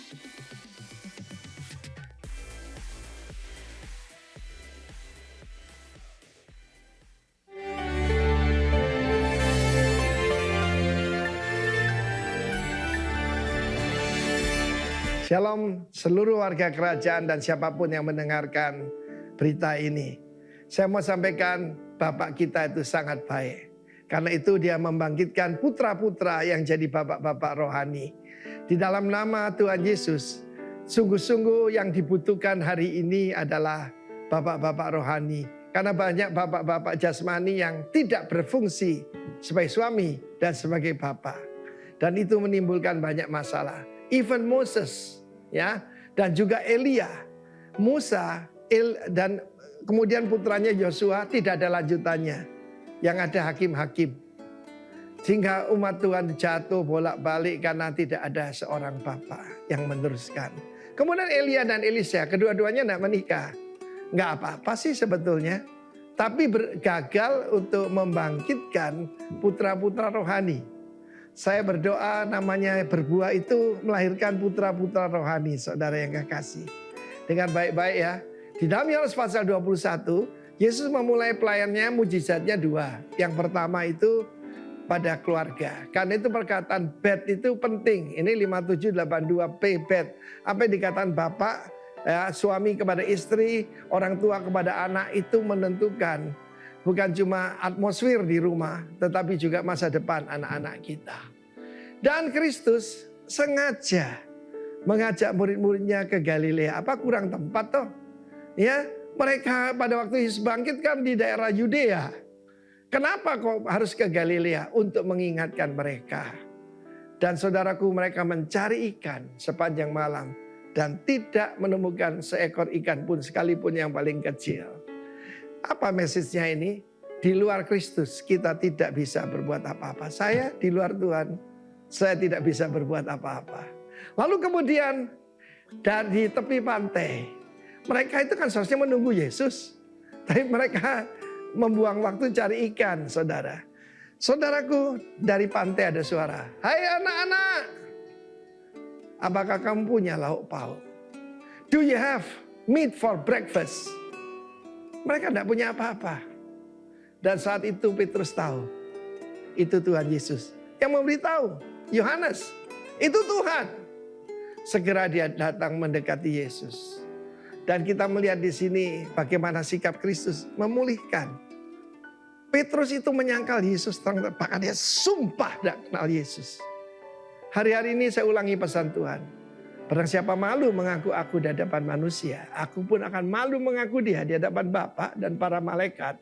Shalom seluruh warga kerajaan dan siapapun yang mendengarkan berita ini. Saya mau sampaikan Bapak kita itu sangat baik. Karena itu dia membangkitkan putra-putra yang jadi bapak-bapak rohani. Di dalam nama Tuhan Yesus, sungguh-sungguh yang dibutuhkan hari ini adalah bapak-bapak rohani. Karena banyak bapak-bapak jasmani yang tidak berfungsi sebagai suami dan sebagai bapak. Dan itu menimbulkan banyak masalah. Even Moses, ya, dan juga Elia, Musa, dan kemudian putranya Yosua tidak ada lanjutannya. Yang ada hakim-hakim. Sehingga umat Tuhan jatuh bolak-balik karena tidak ada seorang bapak yang meneruskan. Kemudian Elia dan Elisa, kedua-duanya tidak menikah. Nggak apa-apa sih sebetulnya. Tapi gagal untuk membangkitkan putra-putra rohani. Saya berdoa namanya berbuah itu melahirkan putra-putra rohani, saudara yang kekasih. Dengan baik-baik ya. Di dalam Yohanes pasal 21, Yesus memulai pelayannya mujizatnya dua. Yang pertama itu pada keluarga. Karena itu perkataan bed itu penting. Ini 5782P bed. Apa yang dikatakan bapak, ya, suami kepada istri, orang tua kepada anak itu menentukan. Bukan cuma atmosfer di rumah, tetapi juga masa depan anak-anak kita. Dan Kristus sengaja mengajak murid-muridnya ke Galilea. Apa kurang tempat toh? Ya, mereka pada waktu Yesus bangkit kan di daerah Yudea. Kenapa kok harus ke Galilea? Untuk mengingatkan mereka. Dan saudaraku, mereka mencari ikan sepanjang malam. Dan tidak menemukan seekor ikan pun sekalipun yang paling kecil. Apa message-nya ini? Di luar Kristus kita tidak bisa berbuat apa-apa. Saya di luar Tuhan, saya tidak bisa berbuat apa-apa. Lalu kemudian dari tepi pantai, mereka itu kan seharusnya menunggu Yesus. Tapi mereka membuang waktu cari ikan, saudara. Saudaraku, dari pantai ada suara. Hai anak-anak, apakah kamu punya lauk pauk? Do you have meat for breakfast? Mereka tidak punya apa-apa. Dan saat itu Petrus tahu. Itu Tuhan Yesus. Yang memberitahu. Yohanes. Itu Tuhan. Segera dia datang mendekati Yesus. Dan kita melihat di sini bagaimana sikap Kristus memulihkan. Petrus itu menyangkal Yesus. Bahkan dia sumpah tidak kenal Yesus. Hari-hari ini saya ulangi pesan Tuhan. Barang siapa malu mengaku aku di hadapan manusia, aku pun akan malu mengaku dia di hadapan Bapa dan para malaikat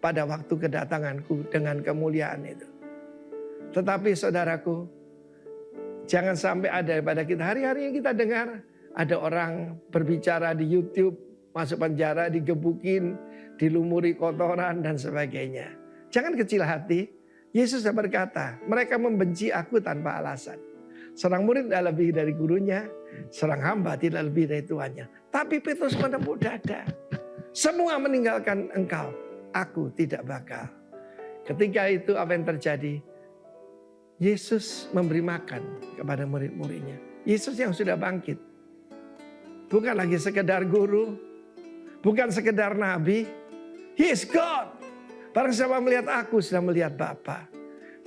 pada waktu kedatanganku dengan kemuliaan itu. Tetapi saudaraku, jangan sampai ada pada kita hari-hari yang kita dengar ada orang berbicara di YouTube, masuk penjara, digebukin, dilumuri kotoran dan sebagainya. Jangan kecil hati. Yesus berkata, mereka membenci aku tanpa alasan. Seorang murid tidak lebih dari gurunya, seorang hamba tidak lebih dari tuannya. Tapi Petrus menepuk dada. Semua meninggalkan engkau, aku tidak bakal. Ketika itu apa yang terjadi? Yesus memberi makan kepada murid-muridnya. Yesus yang sudah bangkit. Bukan lagi sekedar guru, bukan sekedar nabi. He is God. Barang siapa melihat aku sudah melihat Bapa.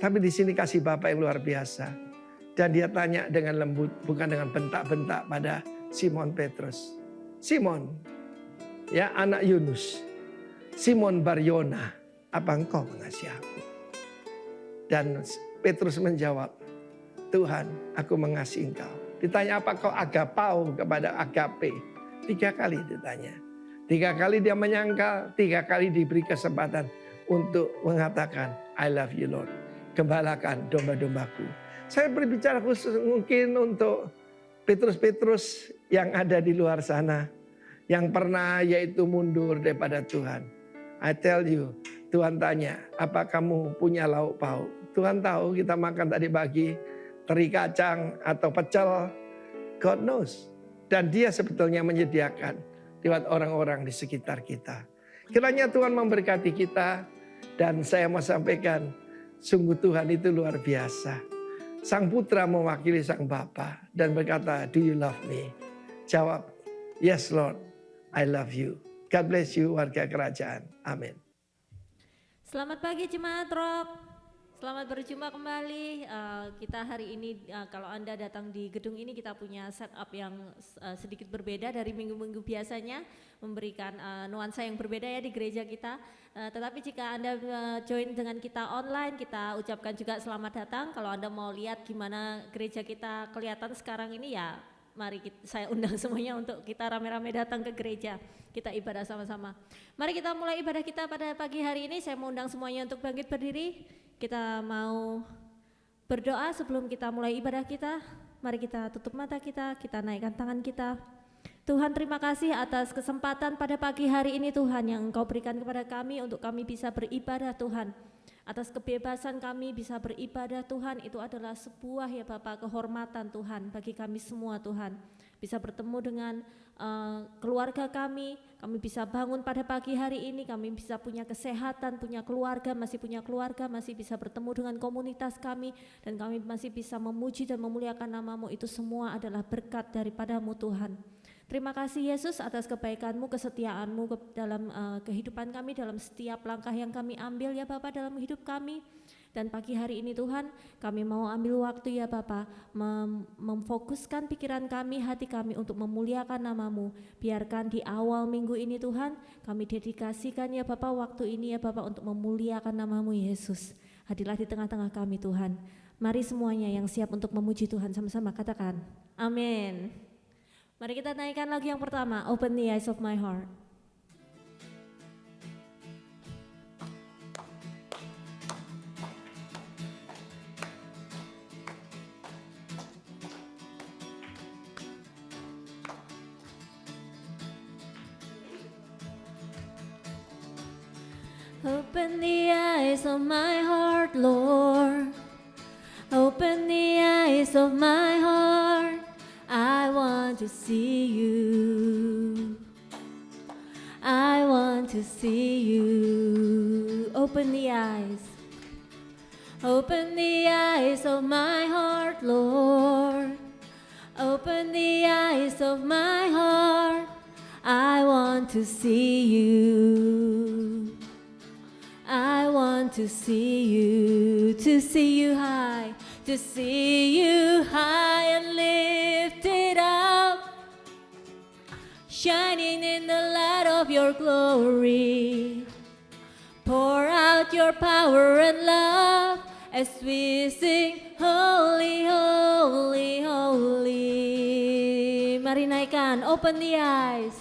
Tapi di sini kasih Bapa yang luar biasa. Dan dia tanya dengan lembut, bukan dengan bentak-bentak pada Simon Petrus. Simon, ya anak Yunus. Simon Baryona, apa engkau mengasihi aku? Dan Petrus menjawab, Tuhan, aku mengasihi engkau. Ditanya apa kau agapau kepada agape? 3 kali ditanya. 3 kali dia menyangkal, 3 kali diberi kesempatan untuk mengatakan, I love you Lord. Gembalakan domba-dombaku. Saya berbicara khusus mungkin untuk Petrus-Petrus yang ada di luar sana. Yang pernah yaitu mundur daripada Tuhan. I tell you, Tuhan tanya, apa kamu punya lauk pauk? Tuhan tahu kita makan tadi pagi, teri kacang atau pecel. God knows. Dan dia sebetulnya menyediakan lewat orang-orang di sekitar kita. Kiranya Tuhan memberkati kita. Dan saya mau sampaikan, sungguh Tuhan itu luar biasa. Sang putra mewakili sang bapa dan berkata, "Do you love me?" Jawab, "Yes Lord, I love you." God bless you warga kerajaan. Amin. Selamat pagi Jemaat Rock. Selamat berjumpa kembali. Kita hari ini kalau Anda datang di gedung ini kita punya setup yang sedikit berbeda dari minggu-minggu biasanya, memberikan nuansa yang berbeda ya di gereja kita. Tetapi jika Anda join dengan kita online, kita ucapkan juga selamat datang. Kalau Anda mau lihat gimana gereja kita kelihatan sekarang ini ya, mari saya undang semuanya untuk kita rame-rame datang ke gereja. Kita ibadah sama-sama. Mari kita mulai ibadah kita pada pagi hari ini. Saya mau undang semuanya untuk bangkit berdiri. Kita mau berdoa sebelum kita mulai ibadah kita. Mari kita tutup mata kita naikkan tangan kita. Tuhan, terima kasih atas kesempatan pada pagi hari ini Tuhan yang Engkau berikan kepada kami untuk kami bisa beribadah Tuhan. Atas kebebasan kami bisa beribadah Tuhan, itu adalah sebuah ya Bapak kehormatan Tuhan bagi kami semua Tuhan. Bisa bertemu dengan keluarga kami bisa bangun pada pagi hari ini, kami bisa punya kesehatan, punya keluarga, masih bisa bertemu dengan komunitas kami, dan kami masih bisa memuji dan memuliakan nama-Mu. Itu semua adalah berkat daripadamu Tuhan. Terima kasih Yesus atas kebaikan-Mu, kesetiaan-Mu dalam kehidupan kami, dalam setiap langkah yang kami ambil ya Bapak dalam hidup kami. Dan pagi hari ini Tuhan, kami mau ambil waktu ya Bapa, memfokuskan pikiran kami, hati kami untuk memuliakan nama-Mu. Biarkan di awal minggu ini Tuhan, kami dedikasikan ya Bapa waktu ini ya Bapa untuk memuliakan nama-Mu Yesus. Hadirlah di tengah-tengah kami Tuhan. Mari semuanya yang siap untuk memuji Tuhan sama-sama katakan, amin. Mari kita naikkan lagu yang pertama, Open the Eyes of My Heart. Open the eyes of my heart, Lord. Open the eyes of my heart. I want to see you. I want to see you. Open the eyes. Open the eyes of my heart, Lord. Open the eyes of my heart. I want to see you. I want to see you high, to see you high and lifted up, shining in the light of your glory. Pour out your power and love as we sing, holy, holy, holy. Mari naikkan, open the eyes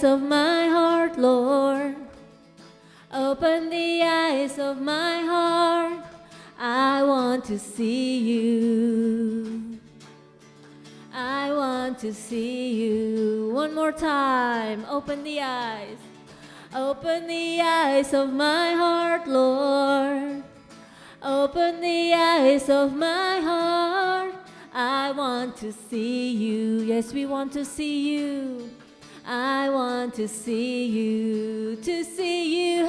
of my heart, Lord. Open the eyes of my heart. I want to see you. I want to see you. One more time. Open the eyes. Open the eyes of my heart, Lord. Open the eyes of my heart. I want to see you. Yes, we want to see you. I want to see you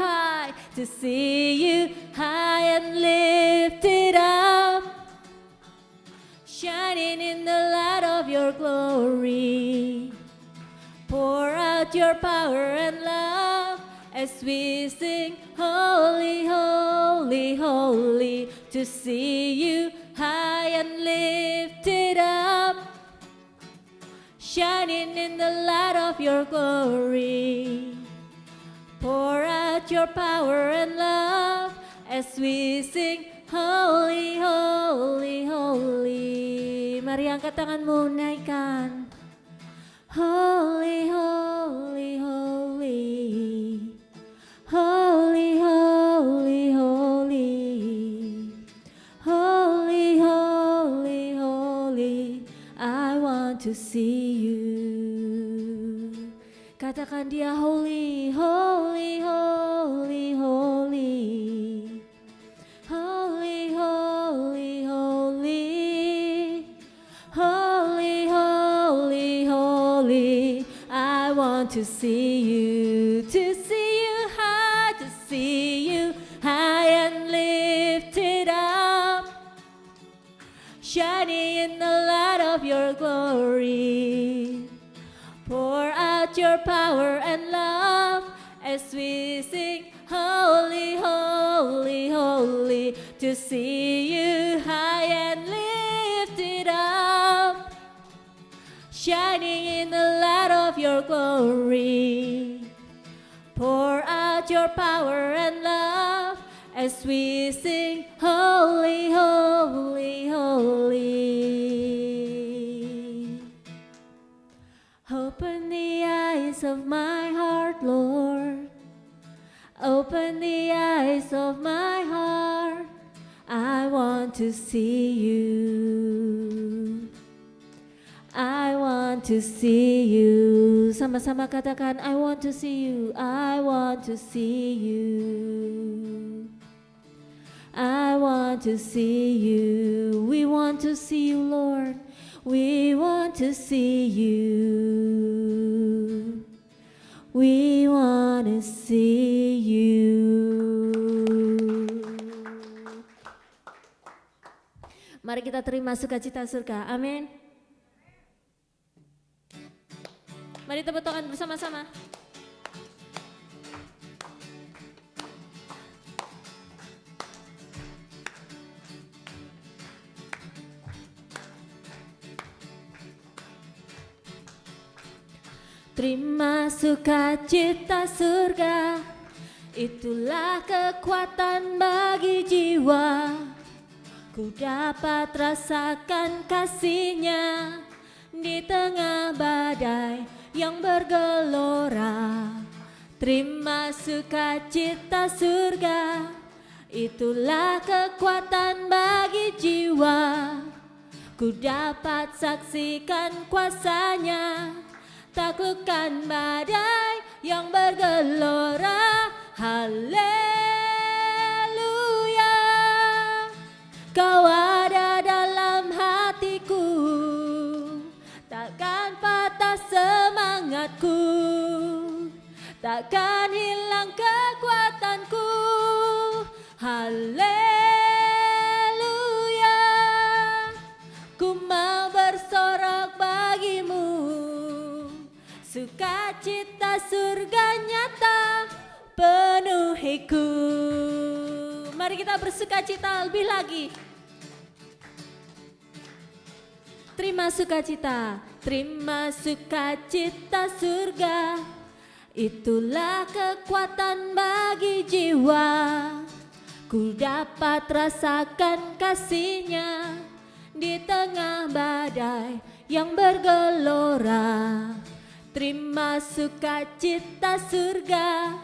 high, to see you high and lifted up, shining in the light of your glory. Pour out your power and love as we sing, holy, holy, holy, to see you high and lifted up, shining in the light of your glory. Pour out your power and love as we sing, holy, holy, holy. Mari angkat tanganmu, naikkan. Holy, holy, holy. Holy, holy, holy. Holy, holy, holy. I want to see you. Katakan dia holy, holy, holy, holy. Holy, holy, holy. Holy, holy, holy. I want to see you high, to see you high and lifted up, glory. Pour out your power and love as we sing, holy, holy, holy, to see you high and lifted up, shining in the light of your glory. Pour out your power and love as we sing, holy, holy, holy. Open the eyes of my heart, Lord. Open the eyes of my heart. I want to see you. I want to see you. Sama-sama katakan, I want to see you. I want to see you. I want to see you. We want to see you, Lord. We want to see you. We want to see you. Mari kita terima sukacita surga. Amin. Mari tepuk tangan bersama-sama. Terima sukacita surga, itulah kekuatan bagi jiwa. Ku dapat rasakan kasih-Nya di tengah badai yang bergelora. Terima sukacita surga, itulah kekuatan bagi jiwa. Ku dapat saksikan kuasa-Nya, taklukkan badai yang bergelora. Haleluya, Kau ada dalam hatiku, takkan patah semangatku, takkan hilang kekuatanku. Haleluya, ku mau bersorak bagimu, sukacita surga nyata penuhiku. Mari kita bersukacita lebih lagi. Terima sukacita surga, itulah kekuatan bagi jiwa. Ku dapat rasakan kasih-Nya di tengah badai yang bergelora. Terima sukacita surga,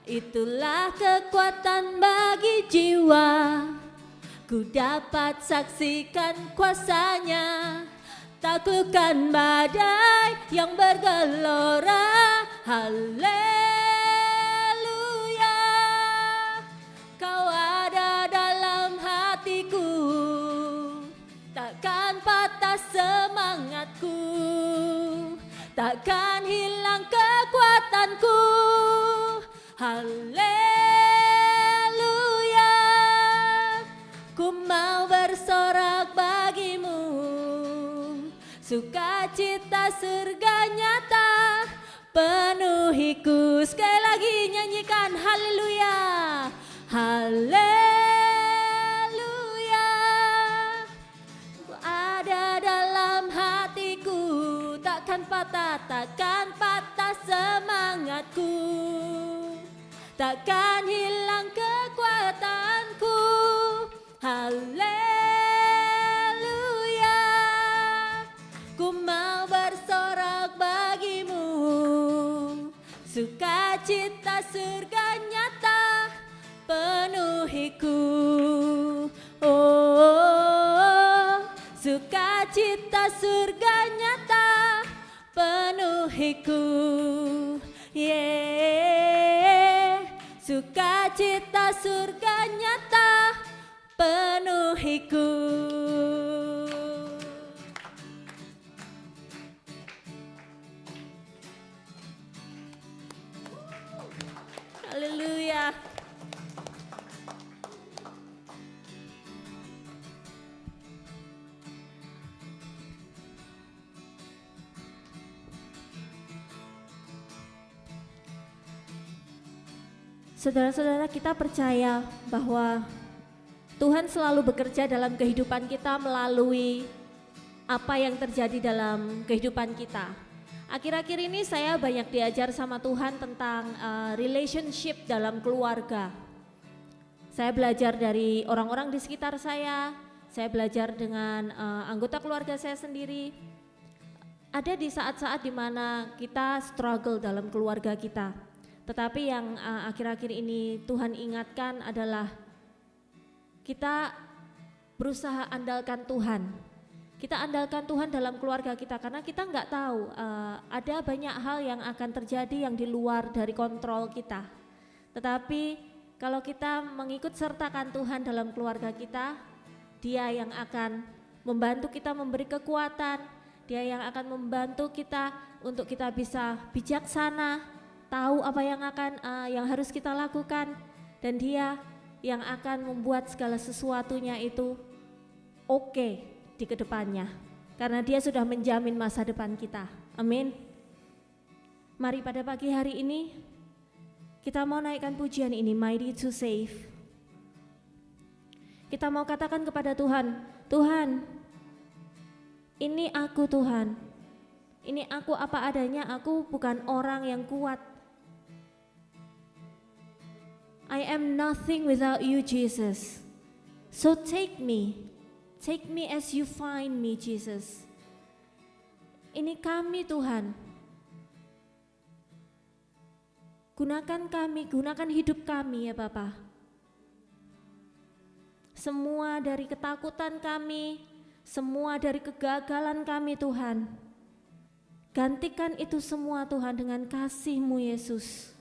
itulah kekuatan bagi jiwa. Ku dapat saksikan kuasa-Nya, taklukkan badai yang bergelora. Haleluya, Kau ada dalam hatiku, takkan patah semangatku, takkan hilang kekuatanku. Haleluya, ku mau bersorak bagimu, sukacita surga nyata penuhiku. Sekali lagi nyanyikan haleluya, haleluya. Ku ada dalam hatiku, takkan patah semangatku, takkan hilang kekuatanku. Haleluya, ku mau bersorak bagimu, sukacita surga nyata penuhiku. Oh, sukacita surga nyata penuhiku. Yeah, sukacita surga nyata penuhiku. Haleluya. Saudara-saudara, kita percaya bahwa Tuhan selalu bekerja dalam kehidupan kita melalui apa yang terjadi dalam kehidupan kita. Akhir-akhir ini saya banyak diajar sama Tuhan tentang relationship dalam keluarga. Saya belajar dari orang-orang di sekitar saya belajar dengan anggota keluarga saya sendiri. Ada di saat-saat dimana kita struggle dalam keluarga kita. Tetapi yang akhir-akhir ini Tuhan ingatkan adalah kita berusaha andalkan Tuhan. Kita andalkan Tuhan dalam keluarga kita karena kita nggak tahu ada banyak hal yang akan terjadi yang di luar dari kontrol kita. Tetapi kalau kita mengikut sertakan Tuhan dalam keluarga kita, Dia yang akan membantu kita memberi kekuatan, Dia yang akan membantu kita untuk kita bisa bijaksana, tahu apa yang harus kita lakukan, dan Dia yang akan membuat segala sesuatunya itu oke di kedepannya, karena Dia sudah menjamin masa depan kita. Amin. Mari pada pagi hari ini kita mau naikkan pujian ini, Mighty to Save. Kita mau katakan kepada Tuhan, Tuhan, ini aku Tuhan, ini aku apa adanya, aku bukan orang yang kuat. I am nothing without you, Jesus. So take me as you find me, Jesus. Ini kami Tuhan. Gunakan kami, gunakan hidup kami ya Bapa. Semua dari ketakutan kami, semua dari kegagalan kami Tuhan. Gantikan itu semua Tuhan dengan kasih-Mu Yesus.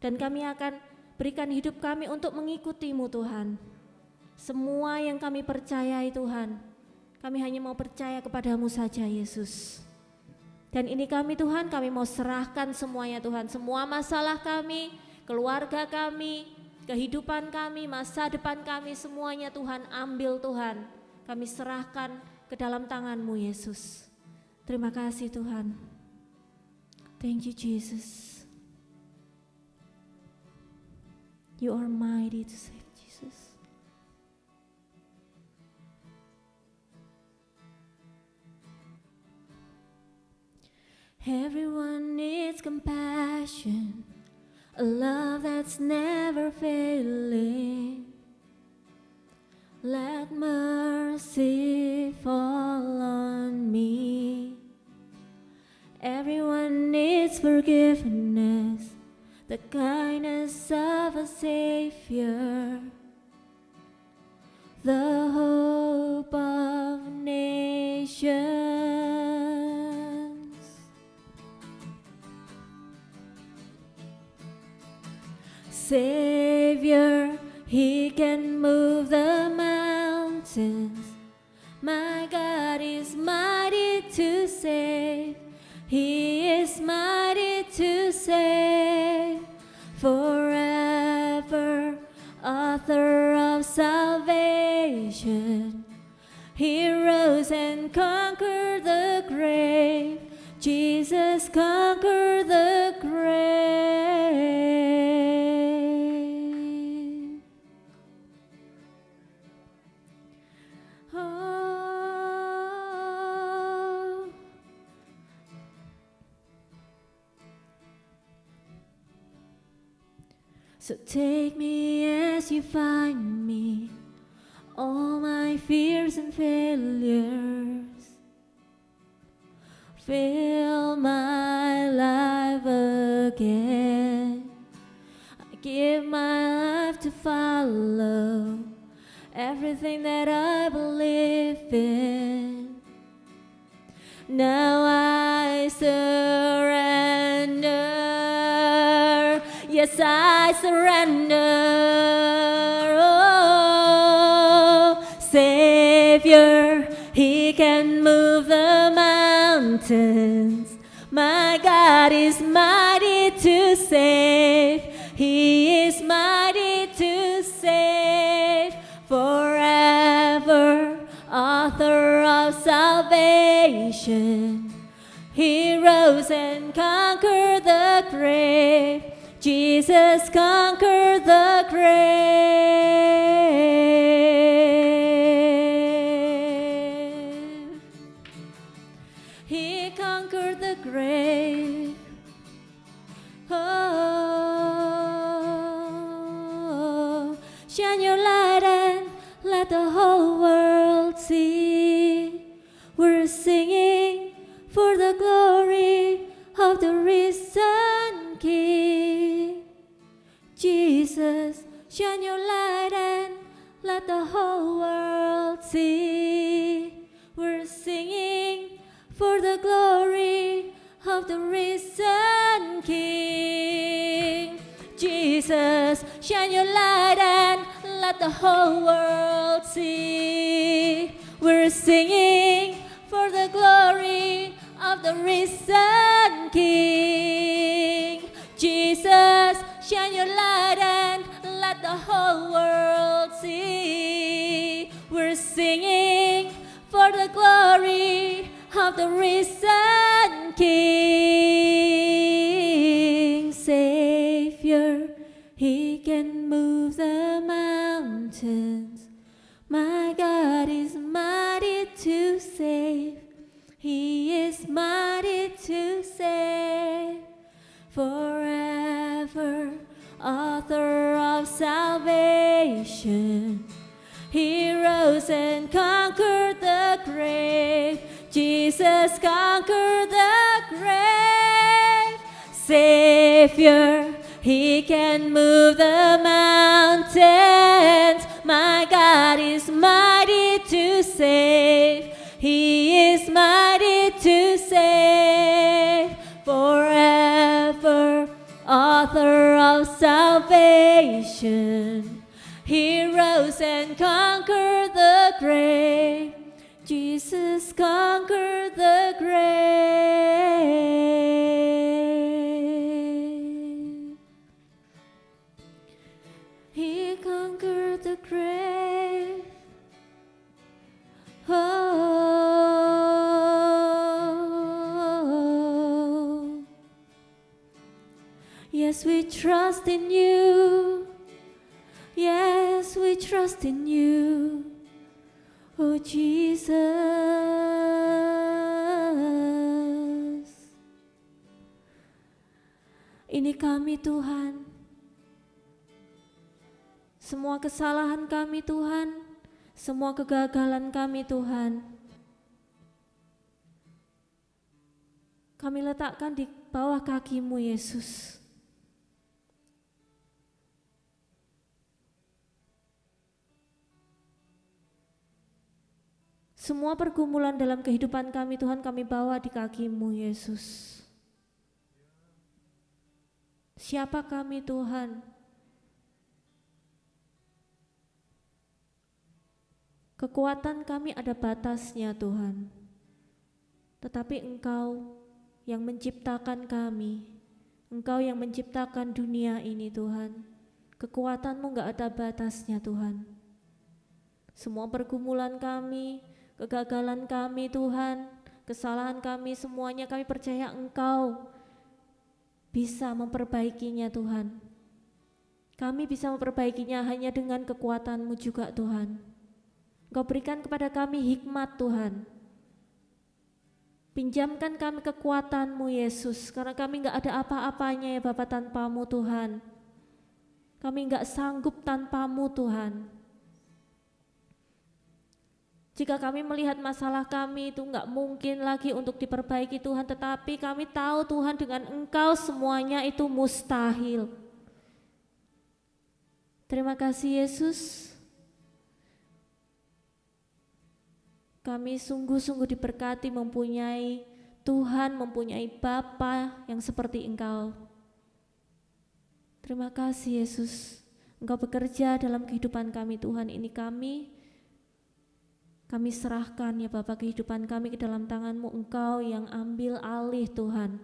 Dan kami akan berikan hidup kami untuk mengikuti-Mu Tuhan. Semua yang kami percayai Tuhan, kami hanya mau percaya kepada-Mu saja Yesus. Dan ini kami Tuhan, kami mau serahkan semuanya Tuhan. Semua masalah kami, keluarga kami, kehidupan kami, masa depan kami, semuanya Tuhan ambil Tuhan. Kami serahkan ke dalam tangan-Mu Yesus. Terima kasih Tuhan. Thank you Jesus. You are mighty to save, Jesus. Everyone needs compassion, a love that's never failing. Let mercy fall on me. Everyone needs forgiveness, the kindness of a Savior, the hope of nations. Savior, He can move the mountains. My God is mighty to save. He is mighty to save. Forever, author of salvation. He rose and conquered the grave. Jesus conquered the grave. Oh. So take me as you find me, all my fears and failures. Fill my life again. I give my life to follow everything that I believe in. Now I surrender. Yes, I surrender. Oh, Savior, He can move the mountains. My God is mighty to save. He is mighty to save. Forever, author of salvation. He rose and conquered the grave. Jesus conquered the grave. He conquered the grave. Oh, shine your light and let the whole world see. We're singing for the glory of the risen King. Jesus, shine your light and let the whole world see. We're singing for the glory of the risen King. Jesus, shine your light and let the whole world see. We're singing for the glory of the risen King. Jesus, shine your light and let the whole world see. We're singing for the glory of the risen King. Savior, He can move the mountains. My God is mighty to save. He is mighty to save. Forever, author of salvation. He rose and conquered the grave. Jesus conquered the grave. Savior, He can move the mountains. My God is mighty to save. He is mighty to save. Forever, author of salvation. He rose and conquered the grave. Jesus conquered the grave. He conquered the grave. Oh, yes, we trust in you. Yes, we trust in you. Oh Jesus, ini kami Tuhan, semua kesalahan kami Tuhan, semua kegagalan kami Tuhan, kami letakkan di bawah kaki-Mu Yesus. Semua pergumulan dalam kehidupan kami Tuhan kami bawa di kaki-Mu Yesus. Siapa kami Tuhan? Kekuatan kami ada batasnya Tuhan. Tetapi Engkau yang menciptakan kami, Engkau yang menciptakan dunia ini Tuhan. Kekuatan-Mu gak ada batasnya Tuhan. Semua pergumulan kami, kegagalan kami Tuhan, kesalahan kami semuanya kami percaya Engkau bisa memperbaikinya Tuhan. Kami bisa memperbaikinya hanya dengan kekuatan-Mu juga Tuhan. Engkau berikan kepada kami hikmat Tuhan. Pinjamkan kami kekuatan-Mu Yesus, karena kami gak ada apa-apanya ya Bapa tanpa-Mu Tuhan. Kami gak sanggup tanpa-Mu Tuhan. Jika kami melihat masalah kami itu enggak mungkin lagi untuk diperbaiki Tuhan, tetapi kami tahu Tuhan dengan Engkau semuanya itu mustahil. Terima kasih Yesus. Kami sungguh-sungguh diberkati mempunyai Tuhan, mempunyai Bapa yang seperti Engkau. Terima kasih Yesus. Engkau bekerja dalam kehidupan kami Tuhan, ini kami serahkan ya Bapa kehidupan kami ke dalam tangan-Mu, Engkau yang ambil alih Tuhan.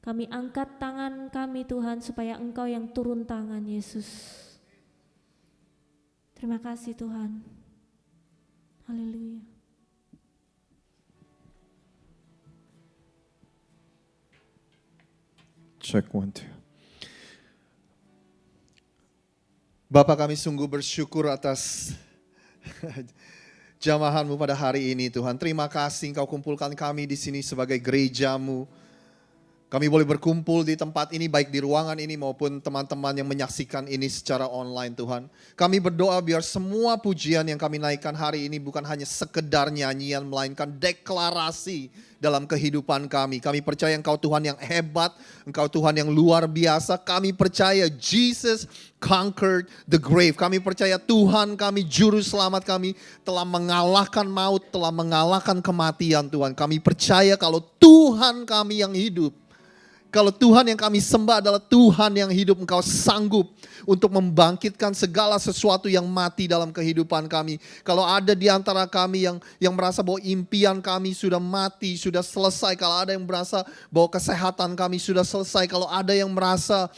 Kami angkat tangan kami Tuhan supaya Engkau yang turun tangan Yesus. Terima kasih Tuhan. Haleluya. Check 1, 2. Bapa, kami sungguh bersyukur atas jamahan-Mu pada hari ini Tuhan. Terima kasih Engkau kumpulkan kami di sini sebagai gereja-Mu. Kami boleh berkumpul di tempat ini baik di ruangan ini maupun teman-teman yang menyaksikan ini secara online Tuhan. Kami berdoa biar semua pujian yang kami naikkan hari ini bukan hanya sekedar nyanyian melainkan deklarasi dalam kehidupan kami. Kami percaya Engkau Tuhan yang hebat, Engkau Tuhan yang luar biasa. Kami percaya Jesus conquered the grave. Kami percaya Tuhan kami, juru selamat kami telah mengalahkan maut, telah mengalahkan kematian Tuhan. Kami percaya kalau Tuhan kami yang hidup, kalau Tuhan yang kami sembah adalah Tuhan yang hidup, Engkau sanggup untuk membangkitkan segala sesuatu yang mati dalam kehidupan kami. Kalau ada di antara kami yang merasa bahwa impian kami sudah mati, sudah selesai. Kalau ada yang merasa bahwa kesehatan kami sudah selesai. Kalau ada yang merasa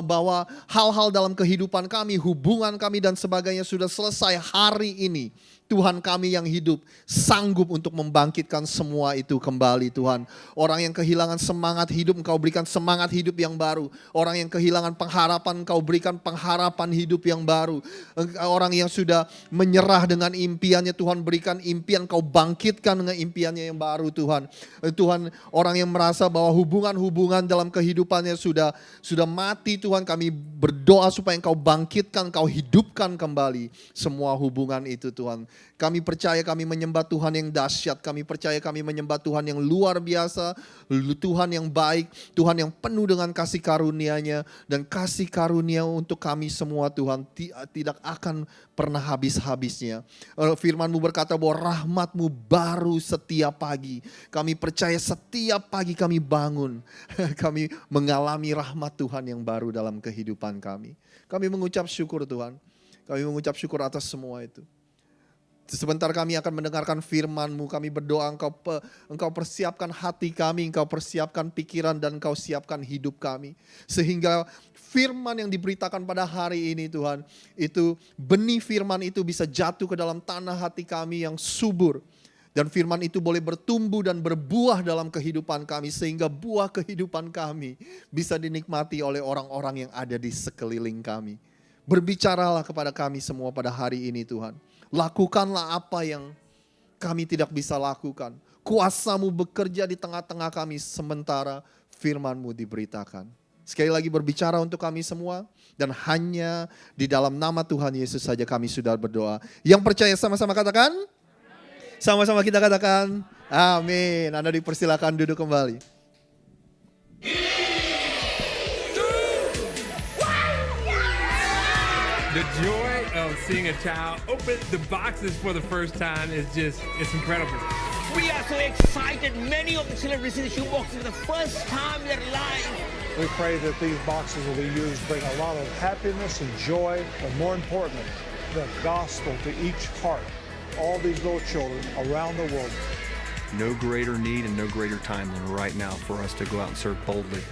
bahwa hal-hal dalam kehidupan kami, hubungan kami dan sebagainya sudah selesai hari ini. Tuhan kami yang hidup sanggup untuk membangkitkan semua itu kembali Tuhan. Orang yang kehilangan semangat hidup Engkau berikan semangat hidup yang baru. Orang yang kehilangan pengharapan Engkau berikan pengharapan hidup yang baru. Orang yang sudah menyerah dengan impiannya Tuhan berikan impian Engkau bangkitkan dengan impiannya yang baru Tuhan. Tuhan, orang yang merasa bahwa hubungan-hubungan dalam kehidupannya sudah mati Tuhan, kami berdoa supaya Engkau bangkitkan, Engkau hidupkan kembali semua hubungan itu Tuhan. Kami percaya kami menyembah Tuhan yang dahsyat. Kami percaya kami menyembah Tuhan yang luar biasa. Tuhan yang baik. Tuhan yang penuh dengan kasih karunia-Nya. Dan kasih karunia untuk kami semua Tuhan tidak akan pernah habis-habisnya. Firman-Mu berkata bahwa rahmat-Mu baru setiap pagi. Kami percaya setiap pagi kami bangun. Kami mengalami rahmat Tuhan yang baru dalam kehidupan kami. Kami mengucap syukur Tuhan. Kami mengucap syukur atas semua itu. Sebentar kami akan mendengarkan firman-Mu, kami berdoa Engkau persiapkan hati kami, Engkau persiapkan pikiran dan Engkau siapkan hidup kami. Sehingga firman yang diberitakan pada hari ini Tuhan, itu benih firman itu bisa jatuh ke dalam tanah hati kami yang subur. Dan firman itu boleh bertumbuh dan berbuah dalam kehidupan kami sehingga buah kehidupan kami bisa dinikmati oleh orang-orang yang ada di sekeliling kami. Berbicaralah kepada kami semua pada hari ini Tuhan. Lakukanlah apa yang kami tidak bisa lakukan. Kuasa-Mu bekerja di tengah-tengah kami sementara firman-Mu diberitakan. Sekali lagi berbicara untuk kami semua. Dan hanya di dalam nama Tuhan Yesus saja kami sudah berdoa. Yang percaya sama-sama katakan. Sama-sama kita katakan. Amin. Anda dipersilakan duduk kembali. The joy of seeing a child open the boxes for the first time is it's incredible. We are so excited. Many of the children receive the shoeboxes for the first time in their lives. We pray that these boxes will be used to bring a lot of happiness and joy, but more importantly, the gospel to each heart. All these little children around the world. No greater need and no greater time than right now for us to go out and serve boldly.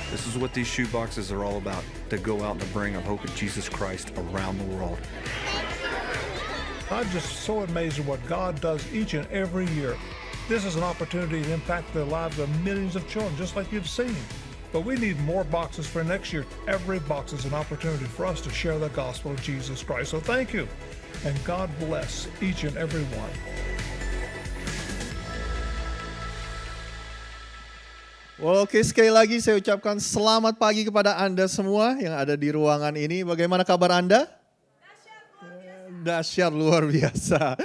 This is what these shoe boxes are all about, to go out and to bring a hope of Jesus Christ around the world. I'm just so amazed at what God does each and every year. This is an opportunity to impact the lives of millions of children, just like you've seen. But we need more boxes for next year. Every box is an opportunity for us to share the gospel of Jesus Christ. So thank you, and God bless each and every one. Oke, sekali lagi saya ucapkan selamat pagi kepada Anda semua yang ada di ruangan ini. Bagaimana kabar Anda? Dahsyat luar biasa.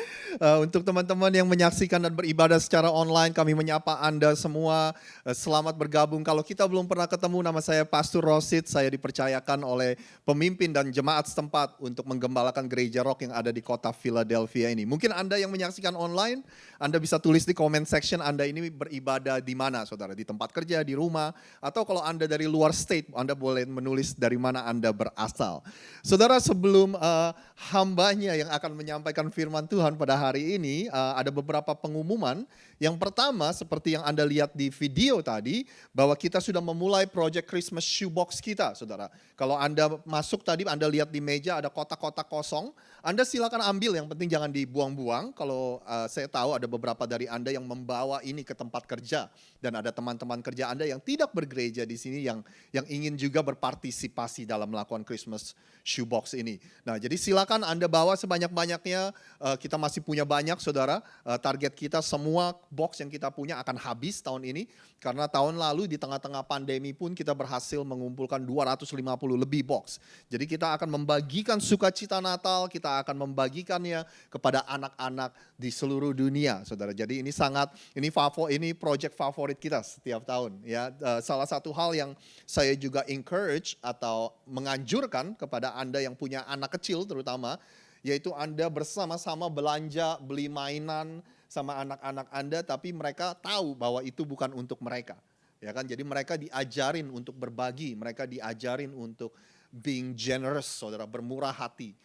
Untuk teman-teman yang menyaksikan dan beribadah secara online, kami menyapa Anda semua. Selamat bergabung. Kalau kita belum pernah ketemu, nama saya Pastor Rosid. Saya dipercayakan oleh pemimpin dan jemaat setempat untuk menggembalakan gereja rock yang ada di kota Philadelphia ini. Mungkin Anda yang menyaksikan online, Anda bisa tulis di comment section Anda ini beribadah di mana, saudara. Di tempat kerja, di rumah, atau kalau Anda dari luar state, Anda boleh menulis dari mana Anda berasal. Saudara, sebelum hambanya saya yang akan menyampaikan firman Tuhan pada hari ini, ada beberapa pengumuman. Yang pertama, seperti yang Anda lihat di video tadi, bahwa kita sudah memulai project Christmas shoebox kita, saudara. Kalau Anda masuk tadi, Anda lihat di meja ada kotak-kotak kosong, Anda silakan ambil, yang penting jangan dibuang-buang. Kalau saya tahu ada beberapa dari Anda yang membawa ini ke tempat kerja, dan ada teman-teman kerja Anda yang tidak bergereja di sini yang ingin juga berpartisipasi dalam melakukan Christmas shoebox ini. Nah, jadi silakan Anda bawa sebanyak-banyaknya. Kita masih punya banyak, saudara. Target kita semua box yang kita punya akan habis tahun ini, karena tahun lalu di tengah-tengah pandemi pun kita berhasil mengumpulkan 250 lebih box. Jadi kita akan membagikan sukacita Natal, kita akan membagikannya kepada anak-anak di seluruh dunia, saudara. Jadi ini project favorit kita setiap tahun, ya. Salah satu hal yang saya juga encourage atau menganjurkan kepada Anda yang punya anak kecil terutama, yaitu Anda bersama-sama belanja, beli mainan sama anak-anak Anda, tapi mereka tahu bahwa itu bukan untuk mereka. Ya kan? Jadi mereka diajarin untuk berbagi, mereka diajarin untuk being generous, saudara, bermurah hati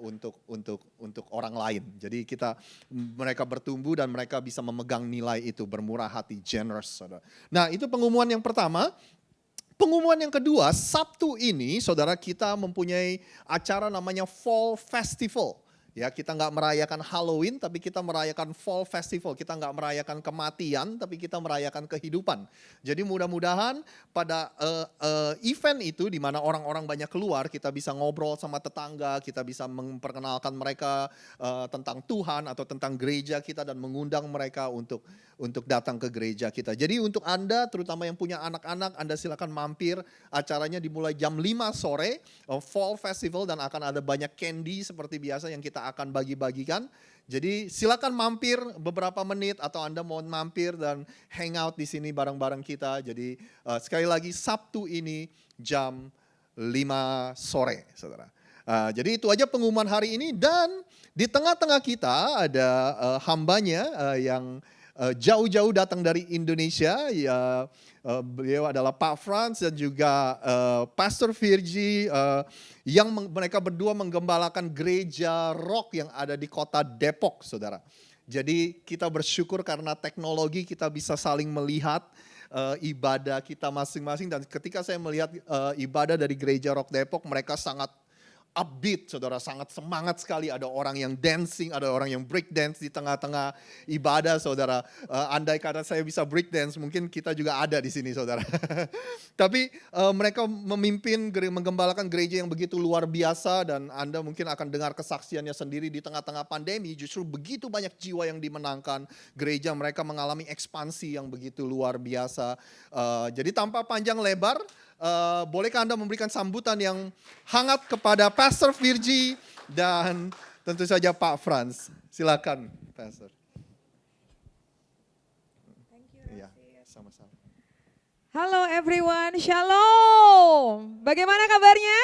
untuk orang lain. Jadi mereka bertumbuh dan mereka bisa memegang nilai itu, bermurah hati, generous, saudara. Nah, itu pengumuman yang pertama. Pengumuman yang kedua, Sabtu ini saudara, kita mempunyai acara namanya Fall Festival. Ya, kita nggak merayakan Halloween, tapi kita merayakan Fall Festival. Kita nggak merayakan kematian, tapi kita merayakan kehidupan. Jadi mudah-mudahan pada event itu, di mana orang-orang banyak keluar, kita bisa ngobrol sama tetangga, kita bisa memperkenalkan mereka tentang Tuhan atau tentang gereja kita, dan mengundang mereka untuk datang ke gereja kita. Jadi untuk Anda, terutama yang punya anak-anak, Anda silakan mampir. Acaranya dimulai jam 5 sore, Fall Festival, dan akan ada banyak candy seperti biasa yang kita akan bagi-bagikan. Jadi silakan mampir beberapa menit, atau Anda mau mampir dan hangout di sini bareng-bareng kita. Jadi sekali lagi, Sabtu ini jam 5 sore, saudara. Jadi itu aja pengumuman hari ini, dan di tengah-tengah kita ada hambanya yang jauh-jauh datang dari Indonesia. Ya, beliau adalah Pak Frans dan juga Pastor Virgi, yang mereka berdua menggembalakan gereja Rock yang ada di kota Depok, saudara. Jadi kita bersyukur karena teknologi kita bisa saling melihat ibadah kita masing-masing, dan ketika saya melihat ibadah dari gereja Rock Depok, mereka sangat upbeat, saudara, sangat semangat sekali. Ada orang yang dancing, ada orang yang break dance di tengah-tengah ibadah, saudara. Andai kata saya bisa break dance, mungkin kita juga ada di sini, saudara. Tapi mereka menggembalakan gereja yang begitu luar biasa, dan Anda mungkin akan dengar kesaksiannya sendiri. Di tengah-tengah pandemi, justru begitu banyak jiwa yang dimenangkan. Gereja mereka mengalami ekspansi yang begitu luar biasa. Jadi tanpa panjang lebar, bolehkah Anda memberikan sambutan yang hangat kepada Pastor Virgi dan tentu saja Pak Frans. Silakan, Pastor. Iya, sama-sama. Halo everyone, shalom. Bagaimana kabarnya?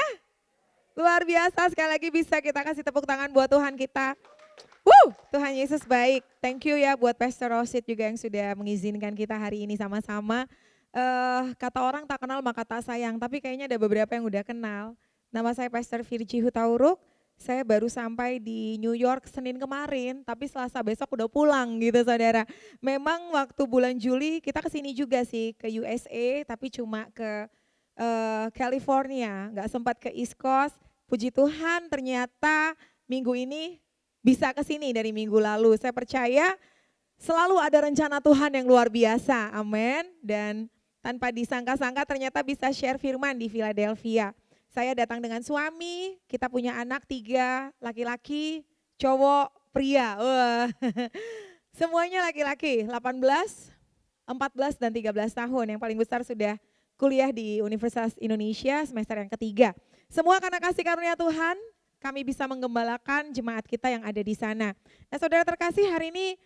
Luar biasa, sekali lagi bisa kita kasih tepuk tangan buat Tuhan kita. Tuhan Yesus baik. Thank you ya buat Pastor Rosid juga yang sudah mengizinkan kita hari ini sama-sama. Kata orang tak kenal maka tak sayang, tapi kayaknya ada beberapa yang udah kenal. Nama saya Pastor Virgi Hutauruk, saya baru sampai di New York Senin kemarin, tapi Selasa besok udah pulang gitu saudara. Memang waktu bulan Juli kita kesini juga sih ke USA, tapi cuma ke California, gak sempat ke East Coast. Puji Tuhan ternyata minggu ini bisa kesini dari minggu lalu. Saya percaya selalu ada rencana Tuhan yang luar biasa, amin. Dan tanpa disangka-sangka ternyata bisa share firman di Philadelphia. Saya datang dengan suami, kita punya anak 3, laki-laki, cowok, pria. Wah. Semuanya laki-laki, 18, 14 dan 13 tahun. Yang paling besar sudah kuliah di Universitas Indonesia semester yang ketiga. Semua karena kasih karunia Tuhan, kami bisa menggembalakan jemaat kita yang ada di sana. Nah saudara terkasih, hari ini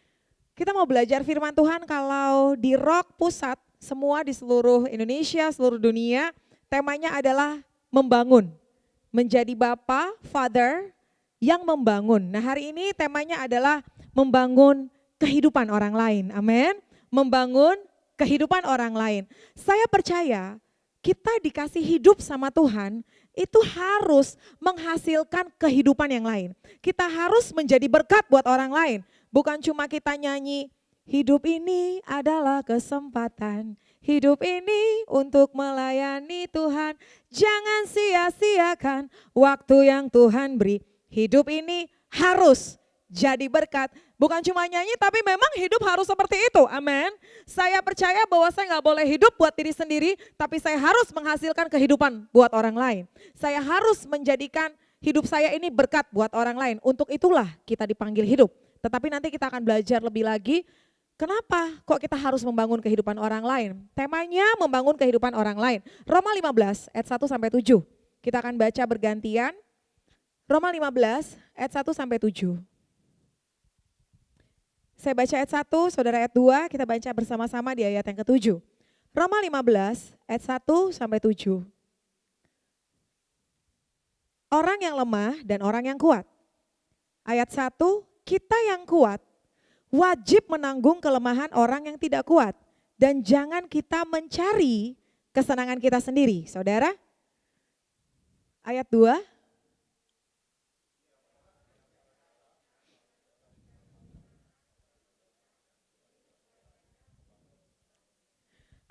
kita mau belajar firman Tuhan. Kalau di Rock Pusat, semua di seluruh Indonesia, seluruh dunia, temanya adalah membangun. Menjadi Bapa, Father yang membangun. Nah hari ini temanya adalah membangun kehidupan orang lain. Amin. Membangun kehidupan orang lain. Saya percaya kita dikasih hidup sama Tuhan itu harus menghasilkan kehidupan yang lain. Kita harus menjadi berkat buat orang lain. Bukan cuma kita nyanyi, hidup ini adalah kesempatan. Hidup ini untuk melayani Tuhan. Jangan sia-siakan waktu yang Tuhan beri. Hidup ini harus jadi berkat. Bukan cuma nyanyi tapi memang hidup harus seperti itu. Amin. Saya percaya bahwa saya nggak boleh hidup buat diri sendiri, tapi saya harus menghasilkan kehidupan buat orang lain. Saya harus menjadikan hidup saya ini berkat buat orang lain. Untuk itulah kita dipanggil hidup. Tetapi nanti kita akan belajar lebih lagi, kenapa kok kita harus membangun kehidupan orang lain. Temanya membangun kehidupan orang lain. Roma 15 ayat 1 sampai 7. Kita akan baca bergantian. Roma 15 ayat 1 sampai 7. Saya baca ayat 1, saudara ayat 2, kita baca bersama-sama di ayat yang ke-7. Roma 15 ayat 1 sampai 7. Orang yang lemah dan orang yang kuat. Ayat 1, kita yang kuat wajib menanggung kelemahan orang yang tidak kuat. Dan jangan kita mencari kesenangan kita sendiri, saudara. Ayat 2.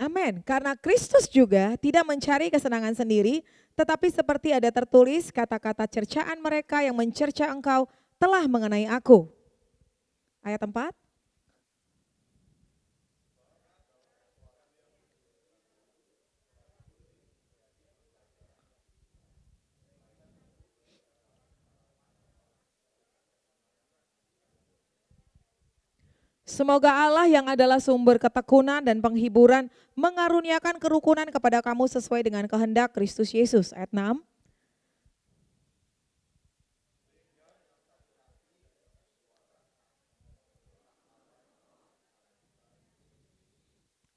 Amin. Karena Kristus juga tidak mencari kesenangan sendiri, tetapi seperti ada tertulis kata-kata cercaan mereka yang mencerca engkau telah mengenai aku. Ayat 4. Semoga Allah yang adalah sumber ketekunan dan penghiburan mengaruniakan kerukunan kepada kamu sesuai dengan kehendak Kristus Yesus. Ayat 6.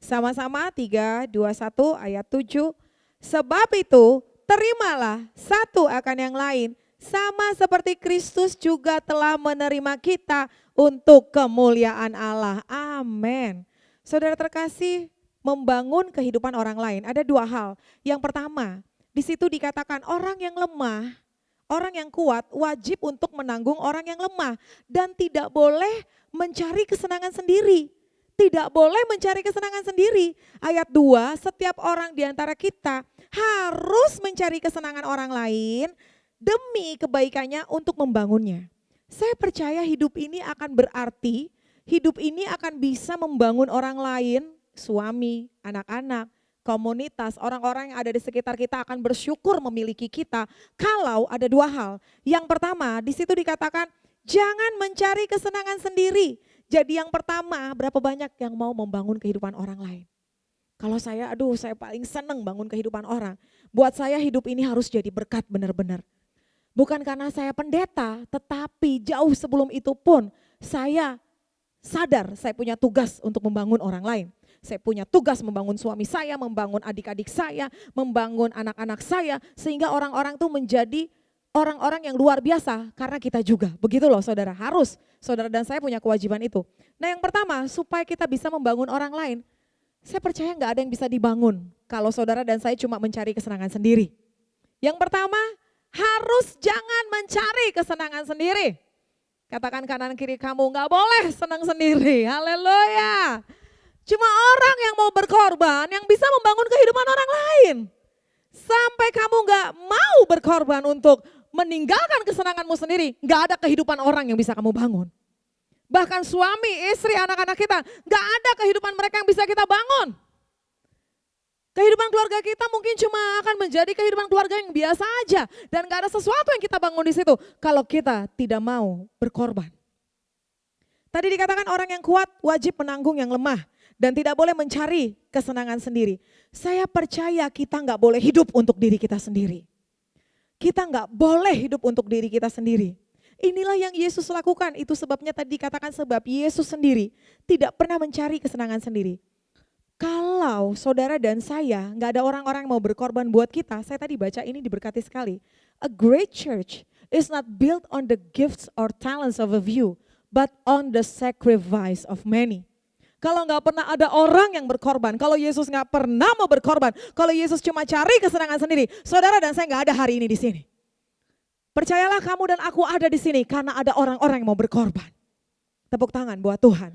Sama-sama 3, 2, 1 ayat 7. Sebab itu terimalah satu akan yang lain, sama seperti Kristus juga telah menerima kita untuk kemuliaan Allah. Amin. Saudara terkasih, membangun kehidupan orang lain ada dua hal. Yang pertama, di situ dikatakan orang yang lemah, orang yang kuat wajib untuk menanggung orang yang lemah dan tidak boleh mencari kesenangan sendiri. Tidak boleh mencari kesenangan sendiri. Ayat 2, setiap orang di antara kita harus mencari kesenangan orang lain demi kebaikannya untuk membangunnya. Saya percaya hidup ini akan berarti, hidup ini akan bisa membangun orang lain, suami, anak-anak, komunitas, orang-orang yang ada di sekitar kita akan bersyukur memiliki kita kalau ada dua hal. Yang pertama, di situ dikatakan jangan mencari kesenangan sendiri. Jadi yang pertama, berapa banyak yang mau membangun kehidupan orang lain? Kalau saya, saya paling senang bangun kehidupan orang. Buat saya hidup ini harus jadi berkat benar-benar. Bukan karena saya pendeta, tetapi jauh sebelum itu pun saya sadar saya punya tugas untuk membangun orang lain. Saya punya tugas membangun suami saya, membangun adik-adik saya, membangun anak-anak saya. Sehingga orang-orang tuh menjadi orang-orang yang luar biasa karena kita juga. Begitu loh saudara, harus saudara dan saya punya kewajiban itu. Nah yang pertama, supaya kita bisa membangun orang lain, saya percaya nggak ada yang bisa dibangun kalau saudara dan saya cuma mencari kesenangan sendiri. Yang pertama, harus jangan mencari kesenangan sendiri. Katakan kanan kiri kamu, nggak boleh senang sendiri. Haleluya. Cuma orang yang mau berkorban yang bisa membangun kehidupan orang lain. Sampai kamu nggak mau berkorban untuk meninggalkan kesenanganmu sendiri, nggak ada kehidupan orang yang bisa kamu bangun. Bahkan suami, istri, anak-anak kita, nggak ada kehidupan mereka yang bisa kita bangun. Kehidupan keluarga kita mungkin cuma akan menjadi kehidupan keluarga yang biasa aja. Dan gak ada sesuatu yang kita bangun di situ kalau kita tidak mau berkorban. Tadi dikatakan orang yang kuat wajib menanggung yang lemah. Dan tidak boleh mencari kesenangan sendiri. Saya percaya kita gak boleh hidup untuk diri kita sendiri. Kita gak boleh hidup untuk diri kita sendiri. Inilah yang Yesus lakukan. Itu sebabnya tadi dikatakan sebab Yesus sendiri tidak pernah mencari kesenangan sendiri. Kalau saudara dan saya nggak ada orang-orang yang mau berkorban buat kita, saya tadi baca ini diberkati sekali. A great church is not built on the gifts or talents of a few, but on the sacrifice of many. Kalau nggak pernah ada orang yang berkorban, kalau Yesus nggak pernah mau berkorban, kalau Yesus cuma cari kesenangan sendiri, saudara dan saya nggak ada hari ini di sini. Percayalah kamu dan aku ada di sini karena ada orang-orang yang mau berkorban. Tepuk tangan buat Tuhan.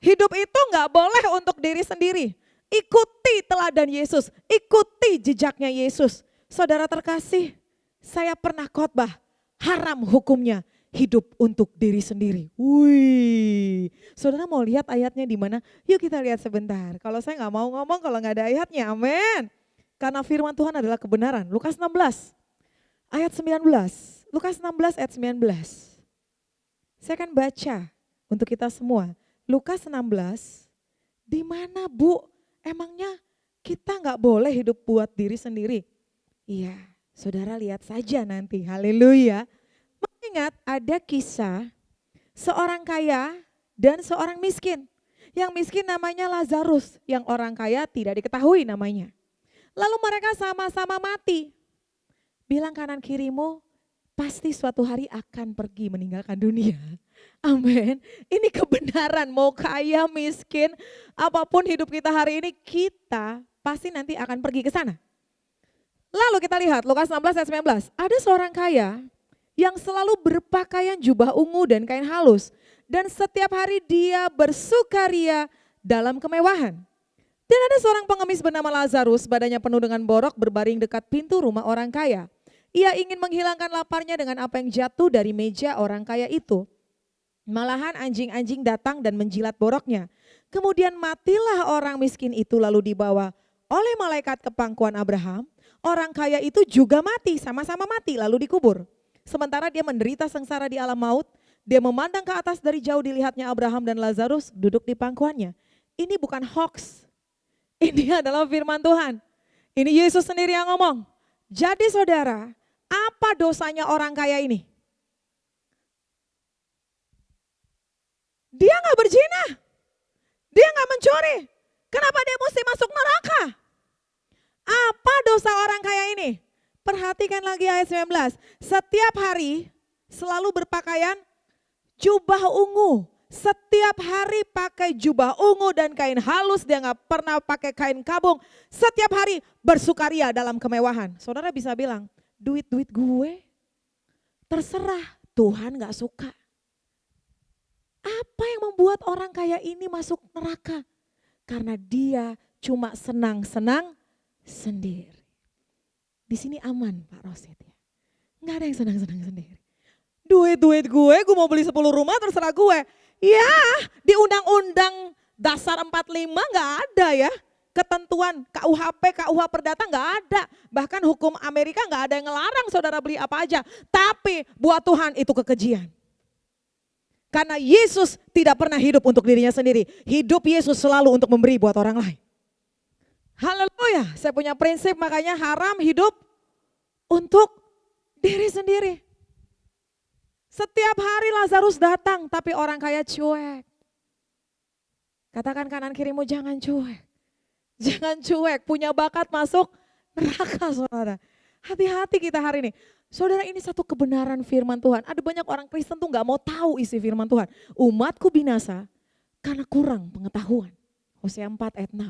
Hidup itu nggak boleh untuk diri sendiri. Ikuti teladan Yesus, ikuti jejaknya Yesus. Saudara terkasih, saya pernah khotbah, haram hukumnya hidup untuk diri sendiri. Wih, saudara mau lihat ayatnya di mana? Yuk kita lihat sebentar. Kalau saya nggak mau ngomong kalau nggak ada ayatnya, amin. Karena firman Tuhan adalah kebenaran. Lukas 16 ayat 19. Lukas 16 ayat 19. Saya akan baca untuk kita semua. Lukas 16, di mana Bu? Emangnya kita nggak boleh hidup buat diri sendiri? Iya, saudara lihat saja nanti. Haleluya. Mengingat ada kisah seorang kaya dan seorang miskin. Yang miskin namanya Lazarus, yang orang kaya tidak diketahui namanya. Lalu mereka sama-sama mati. Bilang kanan kirimu, pasti suatu hari akan pergi meninggalkan dunia. Amin. Ini kebenaran, mau kaya, miskin, apapun hidup kita hari ini, kita pasti nanti akan pergi ke sana. Lalu kita lihat Lukas 16 ayat 19. Ada seorang kaya yang selalu berpakaian jubah ungu dan kain halus. Dan setiap hari dia bersukaria dalam kemewahan. Dan ada seorang pengemis bernama Lazarus, badannya penuh dengan borok, berbaring dekat pintu rumah orang kaya. Ia ingin menghilangkan laparnya dengan apa yang jatuh dari meja orang kaya itu. Malahan anjing-anjing datang dan menjilat boroknya. Kemudian matilah orang miskin itu lalu dibawa oleh malaikat ke pangkuan Abraham. Orang kaya itu juga mati, sama-sama mati lalu dikubur. Sementara dia menderita sengsara di alam maut, dia memandang ke atas dari jauh dilihatnya Abraham dan Lazarus duduk di pangkuannya. Ini bukan hoax, ini adalah firman Tuhan. Ini Yesus sendiri yang ngomong. Jadi saudara, apa dosanya orang kaya ini? Dia gak berzina, dia gak mencuri. Kenapa dia mesti masuk neraka? Apa dosa orang kaya ini? Perhatikan lagi ayat 19. Setiap hari selalu berpakaian jubah ungu. Setiap hari pakai jubah ungu dan kain halus. Dia gak pernah pakai kain kabung. Setiap hari bersukaria dalam kemewahan. Saudara bisa bilang, duit-duit gue terserah, Tuhan gak suka. Apa yang membuat orang kaya ini masuk neraka? Karena dia cuma senang-senang sendiri. Di sini aman Pak Rosid ya. Enggak ada yang senang-senang sendiri. Duit gue mau beli 10 rumah terserah gue. Ya, di undang-undang dasar 45 enggak ada ya. Ketentuan KUHP, KUH Perdata enggak ada. Bahkan hukum Amerika enggak ada yang ngelarang saudara beli apa aja. Tapi buat Tuhan itu kekejian. Karena Yesus tidak pernah hidup untuk dirinya sendiri. Hidup Yesus selalu untuk memberi buat orang lain. Haleluya, saya punya prinsip makanya haram hidup untuk diri sendiri. Setiap hari Lazarus datang tapi orang kaya cuek. Katakan kanan kirimu jangan cuek. Jangan cuek, punya bakat masuk neraka saudara. Hati-hati kita hari ini. Saudara ini satu kebenaran firman Tuhan. Ada banyak orang Kristen tuh gak mau tahu isi firman Tuhan. Umatku binasa karena kurang pengetahuan. Hosea 4 ayat 6.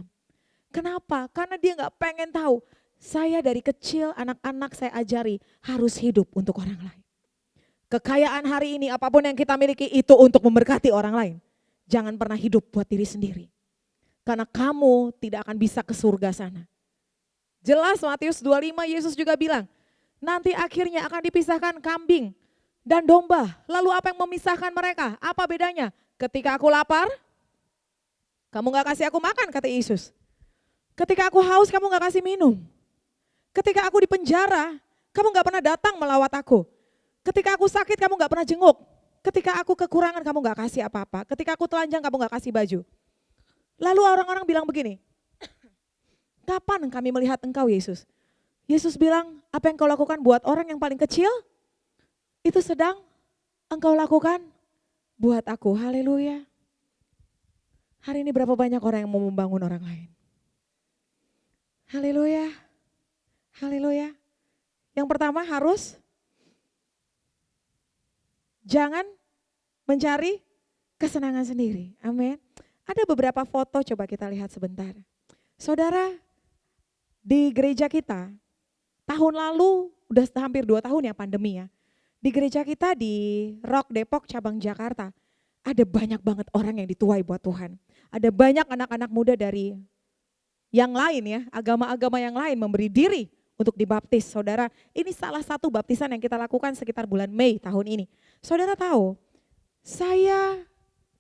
Kenapa? Karena dia gak pengen tahu. Saya dari kecil anak-anak saya ajari harus hidup untuk orang lain. Kekayaan hari ini apapun yang kita miliki itu untuk memberkati orang lain. Jangan pernah hidup buat diri sendiri. Karena kamu tidak akan bisa ke surga sana. Jelas Matius 25 Yesus juga bilang, nanti akhirnya akan dipisahkan kambing dan domba. Lalu apa yang memisahkan mereka? Apa bedanya? Ketika aku lapar, kamu gak kasih aku makan kata Yesus. Ketika aku haus kamu gak kasih minum. Ketika aku di penjara, kamu gak pernah datang melawat aku. Ketika aku sakit kamu gak pernah jenguk. Ketika aku kekurangan kamu gak kasih apa-apa. Ketika aku telanjang kamu gak kasih baju. Lalu orang-orang bilang begini, kapan kami melihat engkau Yesus? Yesus bilang, apa yang kau lakukan buat orang yang paling kecil, itu sedang engkau lakukan buat aku. Haleluya. Hari ini berapa banyak orang yang mau membangun orang lain? Haleluya. Haleluya. Yang pertama harus jangan mencari kesenangan sendiri. Amin. Ada beberapa foto, coba kita lihat sebentar. Saudara, di gereja kita, tahun lalu, udah hampir 2 tahun ya pandemi ya. Di gereja kita di Rock Depok cabang Jakarta, ada banyak banget orang yang dituai buat Tuhan. Ada banyak anak-anak muda dari yang lain ya, agama-agama yang lain memberi diri untuk dibaptis. Saudara, ini salah satu baptisan yang kita lakukan sekitar bulan Mei tahun ini. Saudara tahu, saya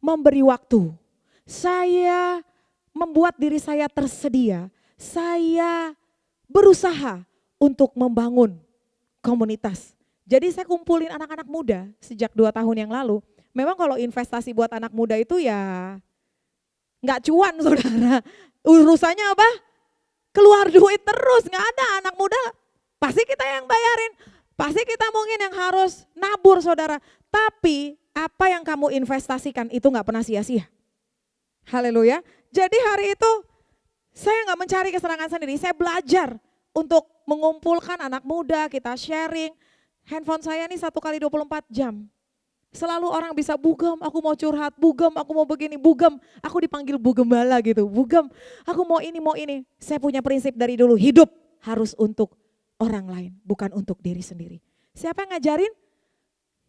memberi waktu, saya membuat diri saya tersedia, saya berusaha untuk membangun komunitas. Jadi saya kumpulin anak-anak muda sejak 2 tahun yang lalu. Memang kalau investasi buat anak muda itu ya nggak cuan saudara. Urusannya apa? Keluar duit terus, nggak ada anak muda. Pasti kita yang bayarin, pasti kita mungkin yang harus nabur saudara. Tapi apa yang kamu investasikan itu nggak pernah sia-sia. Haleluya. Jadi hari itu saya nggak mencari kesenangan sendiri, saya belajar untuk mengumpulkan anak muda, kita sharing. Handphone saya ini 1x24 jam. Selalu orang bisa bugem, aku mau curhat, bugem, aku mau begini, bugem. Aku dipanggil bugembala gitu, bugem, aku mau ini. Saya punya prinsip dari dulu, hidup harus untuk orang lain, bukan untuk diri sendiri. Siapa yang ngajarin?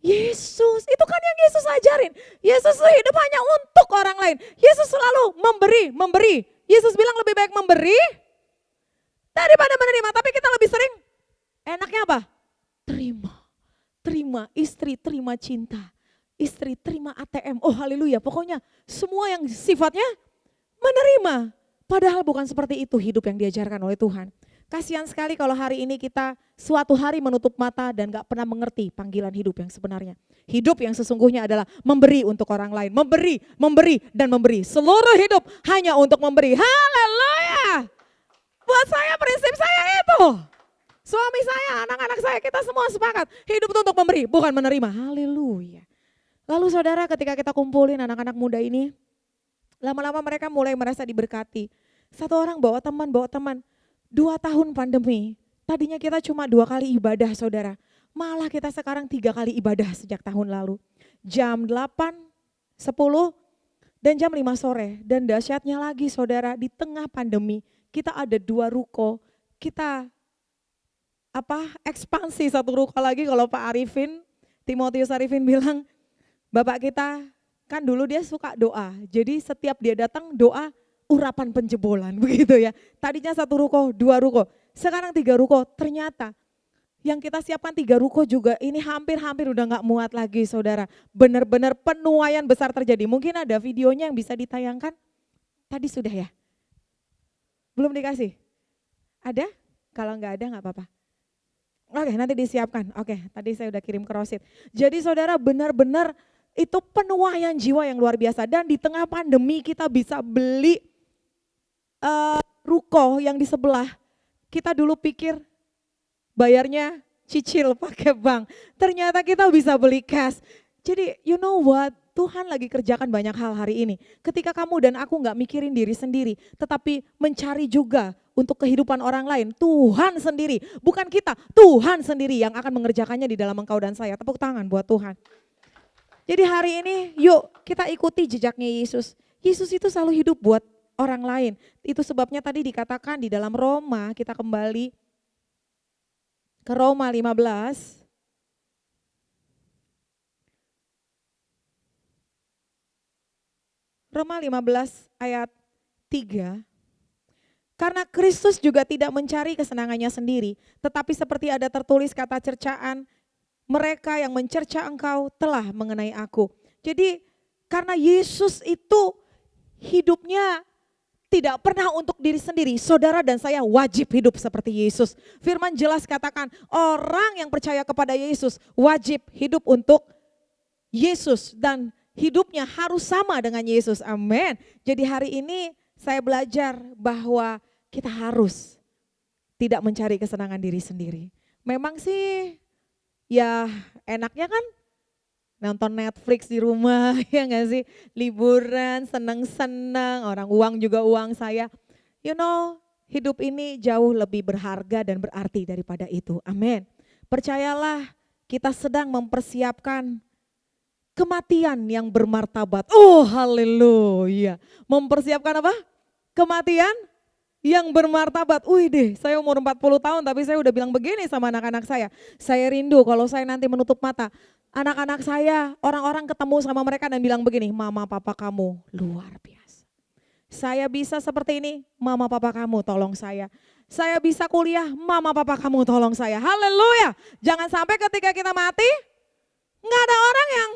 Yesus, itu kan yang Yesus ajarin. Yesus hidup hanya untuk orang lain. Yesus selalu memberi. Yesus bilang lebih baik memberi daripada menerima. Tapi kita lebih sering, enaknya apa? Terima istri, terima cinta. Istri, terima ATM. Oh haleluya, pokoknya semua yang sifatnya menerima. Padahal bukan seperti itu hidup yang diajarkan oleh Tuhan. Kasihan sekali kalau hari ini kita suatu hari menutup mata dan gak pernah mengerti panggilan hidup yang sebenarnya. Hidup yang sesungguhnya adalah memberi untuk orang lain. Memberi, dan memberi. Seluruh hidup hanya untuk memberi. Haleluya. Buat saya prinsip saya itu. Suami saya, anak-anak saya, kita semua sepakat. Hidup itu untuk memberi, bukan menerima. Haleluya. Lalu saudara ketika kita kumpulin anak-anak muda ini, lama-lama mereka mulai merasa diberkati. Satu orang bawa teman. 2 tahun pandemi, tadinya kita cuma 2 kali ibadah saudara. Malah kita sekarang 3 kali ibadah sejak tahun lalu. Jam 8, 10, dan jam 5 sore. Dan dahsyatnya lagi saudara, di tengah pandemi kita ada 2 ruko. Kita ekspansi 1 ruko lagi. Kalau Pak Arifin, Timotius Arifin bilang, Bapak kita kan dulu dia suka doa. Jadi setiap dia datang doa, urapan penjebolan begitu ya. Tadinya 1 ruko, 2 ruko, sekarang 3 ruko. Ternyata yang kita siapkan 3 ruko juga ini hampir udah gak muat lagi saudara. Benar-benar penuaian besar terjadi. Mungkin ada videonya yang bisa ditayangkan. Tadi sudah ya? Belum dikasih? Ada? Kalau gak ada gak apa-apa. Oke, nanti disiapkan. Oke, tadi saya udah kirim ke Rosid. Jadi saudara benar-benar itu penuaian jiwa yang luar biasa. Dan di tengah pandemi kita bisa beli ruko yang di sebelah. Kita dulu pikir bayarnya cicil pakai bank. Ternyata kita bisa beli cash. Jadi you know what? Tuhan lagi kerjakan banyak hal hari ini. Ketika kamu dan aku gak mikirin diri sendiri, tetapi mencari juga untuk kehidupan orang lain. Tuhan sendiri, bukan kita, Tuhan sendiri yang akan mengerjakannya di dalam engkau dan saya. Tepuk tangan buat Tuhan. Jadi hari ini yuk kita ikuti jejaknya Yesus. Yesus itu selalu hidup buat orang lain. Itu sebabnya tadi dikatakan di dalam Roma, kita kembali ke Roma 15. Roma 15 ayat 3. Karena Kristus juga tidak mencari kesenangannya sendiri, tetapi seperti ada tertulis kata cercaan, mereka yang mencerca engkau telah mengenai aku. Jadi karena Yesus itu hidupnya tidak pernah untuk diri sendiri, saudara dan saya wajib hidup seperti Yesus. Firman jelas katakan orang yang percaya kepada Yesus wajib hidup untuk Yesus dan hidupnya harus sama dengan Yesus. Amin. Jadi hari ini saya belajar bahwa kita harus tidak mencari kesenangan diri sendiri. Memang sih ya enaknya kan nonton Netflix di rumah, ya gak sih? Liburan, senang-senang, orang uang juga uang saya. You know, hidup ini jauh lebih berharga dan berarti daripada itu. Amin. Percayalah kita sedang mempersiapkan kematian yang bermartabat. Oh haleluya. Mempersiapkan apa? Kematian yang bermartabat. Wih deh, saya umur 40 tahun tapi saya udah bilang begini sama anak-anak saya. Saya rindu kalau saya nanti menutup mata. Anak-anak saya, orang-orang ketemu sama mereka dan bilang begini, mama papa kamu luar biasa. Saya bisa seperti ini, mama papa kamu tolong saya. Saya bisa kuliah, mama papa kamu tolong saya. Haleluya. Jangan sampai ketika kita mati, nggak ada orang yang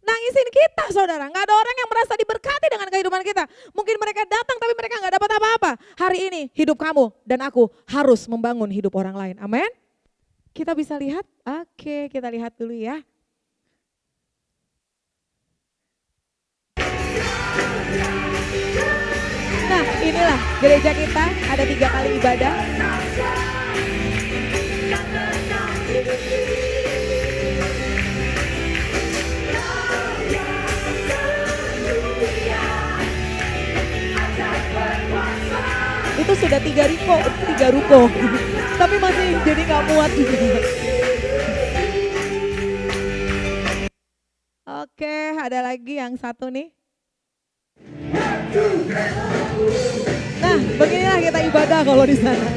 nangisin kita saudara. Nggak ada orang yang merasa diberkati dengan kehidupan kita. Mungkin mereka datang tapi mereka nggak dapat apa-apa. Hari ini hidup kamu dan aku harus membangun hidup orang lain. Amin. Kita bisa lihat? Oke, kita lihat dulu ya. Nah inilah gereja kita, ada 3 kali ibadah. Itu sudah 3 ruko, tapi masih jadi gak muat juga. Oke, ada lagi yang satu nih. Nah, beginilah kita ibadah kalau di sana.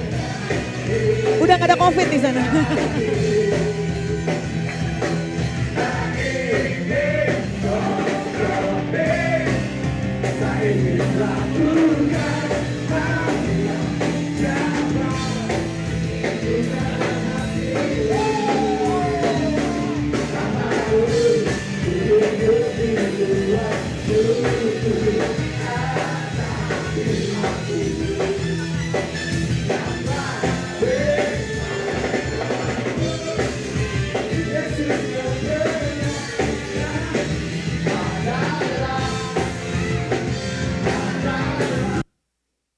Udah gak ada COVID di sana.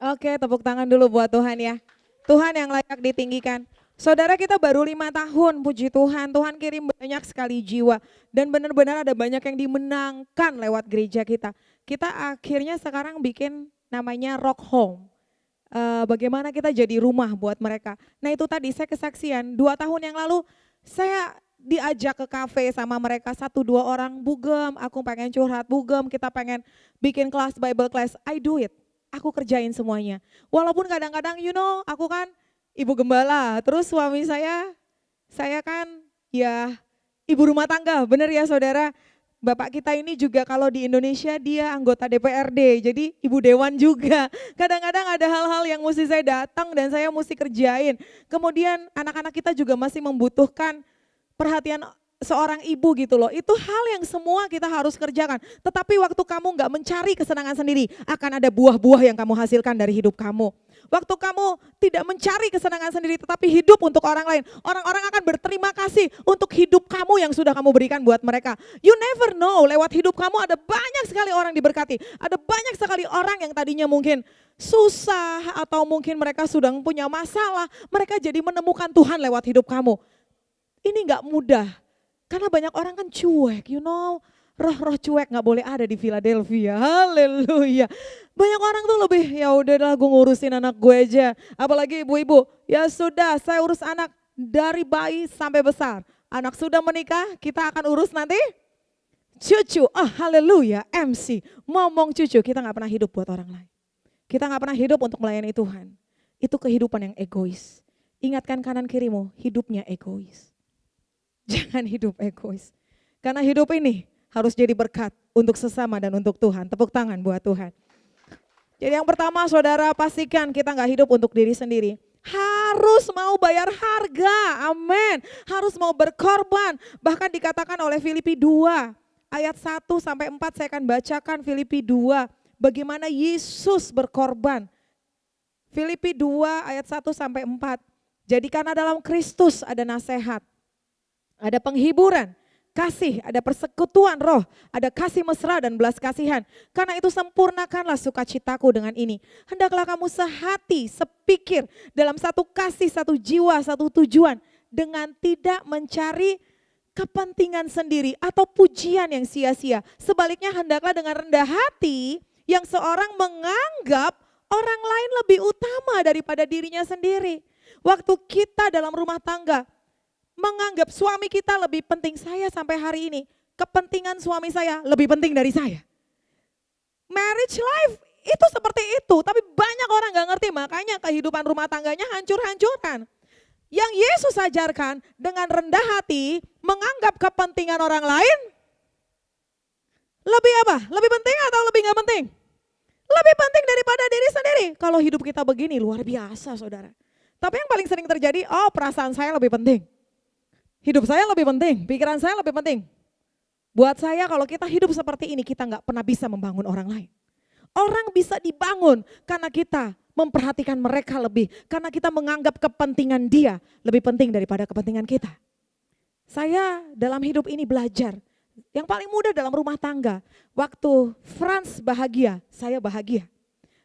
Oke, tepuk tangan dulu buat Tuhan ya. Tuhan yang layak ditinggikan. Saudara, kita baru 5 tahun, puji Tuhan. Tuhan kirim banyak sekali jiwa. Dan benar-benar ada banyak yang dimenangkan lewat gereja kita. Kita akhirnya sekarang bikin namanya Rock Home. Bagaimana kita jadi rumah buat mereka. Nah itu tadi saya kesaksian, 2 tahun yang lalu saya diajak ke kafe sama mereka 1-2 orang, Bugem, aku pengen curhat, Bugem kita pengen bikin kelas Bible class, I do it. Aku kerjain semuanya. Walaupun kadang-kadang aku kan ibu gembala, terus suami saya kan ya ibu rumah tangga, bener ya saudara. Bapak kita ini juga kalau di Indonesia dia anggota DPRD, jadi ibu dewan juga. Kadang-kadang ada hal-hal yang mesti saya datang dan saya mesti kerjain. Kemudian anak-anak kita juga masih membutuhkan perhatian seorang ibu gitu loh. Itu hal yang semua kita harus kerjakan. Tetapi waktu kamu gak mencari kesenangan sendiri, akan ada buah-buah yang kamu hasilkan dari hidup kamu. Waktu kamu tidak mencari kesenangan sendiri tetapi hidup untuk orang lain, orang-orang akan berterima kasih untuk hidup kamu yang sudah kamu berikan buat mereka. You never know, lewat hidup kamu ada banyak sekali orang diberkati. Ada banyak sekali orang yang tadinya mungkin susah atau mungkin mereka sudah punya masalah, mereka jadi menemukan Tuhan lewat hidup kamu. Ini gak mudah. Karena banyak orang kan cuek, roh-roh cuek gak boleh ada di Philadelphia, haleluya. Banyak orang tuh lebih, ya udahlah gue ngurusin anak gue aja. Apalagi ibu-ibu, ya sudah saya urus anak dari bayi sampai besar. Anak sudah menikah, kita akan urus nanti cucu, haleluya, MC. Ngomong cucu, kita gak pernah hidup buat orang lain. Kita gak pernah hidup untuk melayani Tuhan. Itu kehidupan yang egois. Ingatkan kanan kirimu, hidupnya egois. Jangan hidup egois. Karena hidup ini harus jadi berkat untuk sesama dan untuk Tuhan. Tepuk tangan buat Tuhan. Jadi yang pertama saudara pastikan kita gak hidup untuk diri sendiri. Harus mau bayar harga, amin. Harus mau berkorban. Bahkan dikatakan oleh Filipi 2 ayat 1-4 saya akan bacakan Filipi 2. Bagaimana Yesus berkorban. Filipi 2 ayat 1-4. Jadi karena dalam Kristus ada nasihat. Ada penghiburan, kasih, ada persekutuan roh, ada kasih mesra dan belas kasihan. Karena itu sempurnakanlah sukacitaku dengan ini. Hendaklah kamu sehati, sepikir dalam satu kasih, satu jiwa, satu tujuan. Dengan tidak mencari kepentingan sendiri atau pujian yang sia-sia. Sebaliknya hendaklah dengan rendah hati yang seorang menganggap orang lain lebih utama daripada dirinya sendiri. Waktu kita dalam rumah tangga, menganggap suami kita lebih penting, saya sampai hari ini kepentingan suami saya lebih penting dari saya. Marriage life itu seperti itu, tapi banyak orang gak ngerti, makanya kehidupan rumah tangganya hancur-hancuran. Yang Yesus ajarkan dengan rendah hati, menganggap kepentingan orang lain, lebih apa? Lebih penting atau lebih gak penting? Lebih penting daripada diri sendiri. Kalau hidup kita begini luar biasa saudara. Tapi yang paling sering terjadi, oh perasaan saya lebih penting. Hidup saya lebih penting, pikiran saya lebih penting. Buat saya kalau kita hidup seperti ini, kita gak pernah bisa membangun orang lain. Orang bisa dibangun karena kita memperhatikan mereka lebih. Karena kita menganggap kepentingan dia lebih penting daripada kepentingan kita. Saya dalam hidup ini belajar. Yang paling mudah dalam rumah tangga. Waktu Franz bahagia, saya bahagia.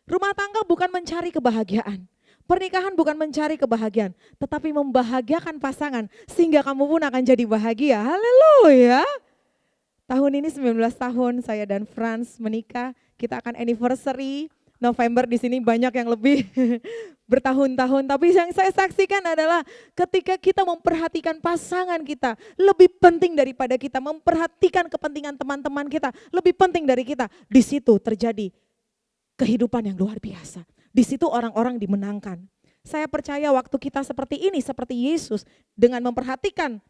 Rumah tangga bukan mencari kebahagiaan. Pernikahan bukan mencari kebahagiaan. Tetapi membahagiakan pasangan sehingga kamu pun akan jadi bahagia. Haleluya. Tahun ini 19 tahun saya dan Franz menikah. Kita akan anniversary November di sini banyak yang lebih bertahun-tahun. Tapi yang saya saksikan adalah ketika kita memperhatikan pasangan kita lebih penting daripada kita memperhatikan kepentingan teman-teman kita lebih penting dari kita. Di situ terjadi kehidupan yang luar biasa. Di situ orang-orang dimenangkan. Saya percaya waktu kita seperti ini, seperti Yesus dengan memperhatikan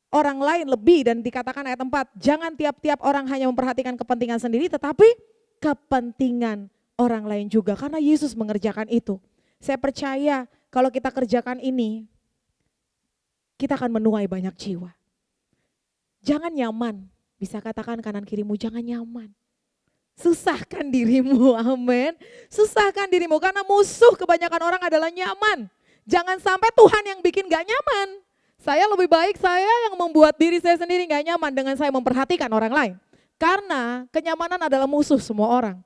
orang lain lebih dan dikatakan ayat 4, jangan tiap-tiap orang hanya memperhatikan kepentingan sendiri tetapi kepentingan orang lain juga karena Yesus mengerjakan itu. Saya percaya kalau kita kerjakan ini, kita akan menuai banyak jiwa. Jangan nyaman, bisa katakan kanan kirimu jangan nyaman. Susahkan dirimu, amin. Susahkan dirimu karena musuh kebanyakan orang adalah nyaman. Jangan sampai Tuhan yang bikin gak nyaman. Saya lebih baik saya yang membuat diri saya sendiri gak nyaman dengan saya memperhatikan orang lain. Karena kenyamanan adalah musuh semua orang.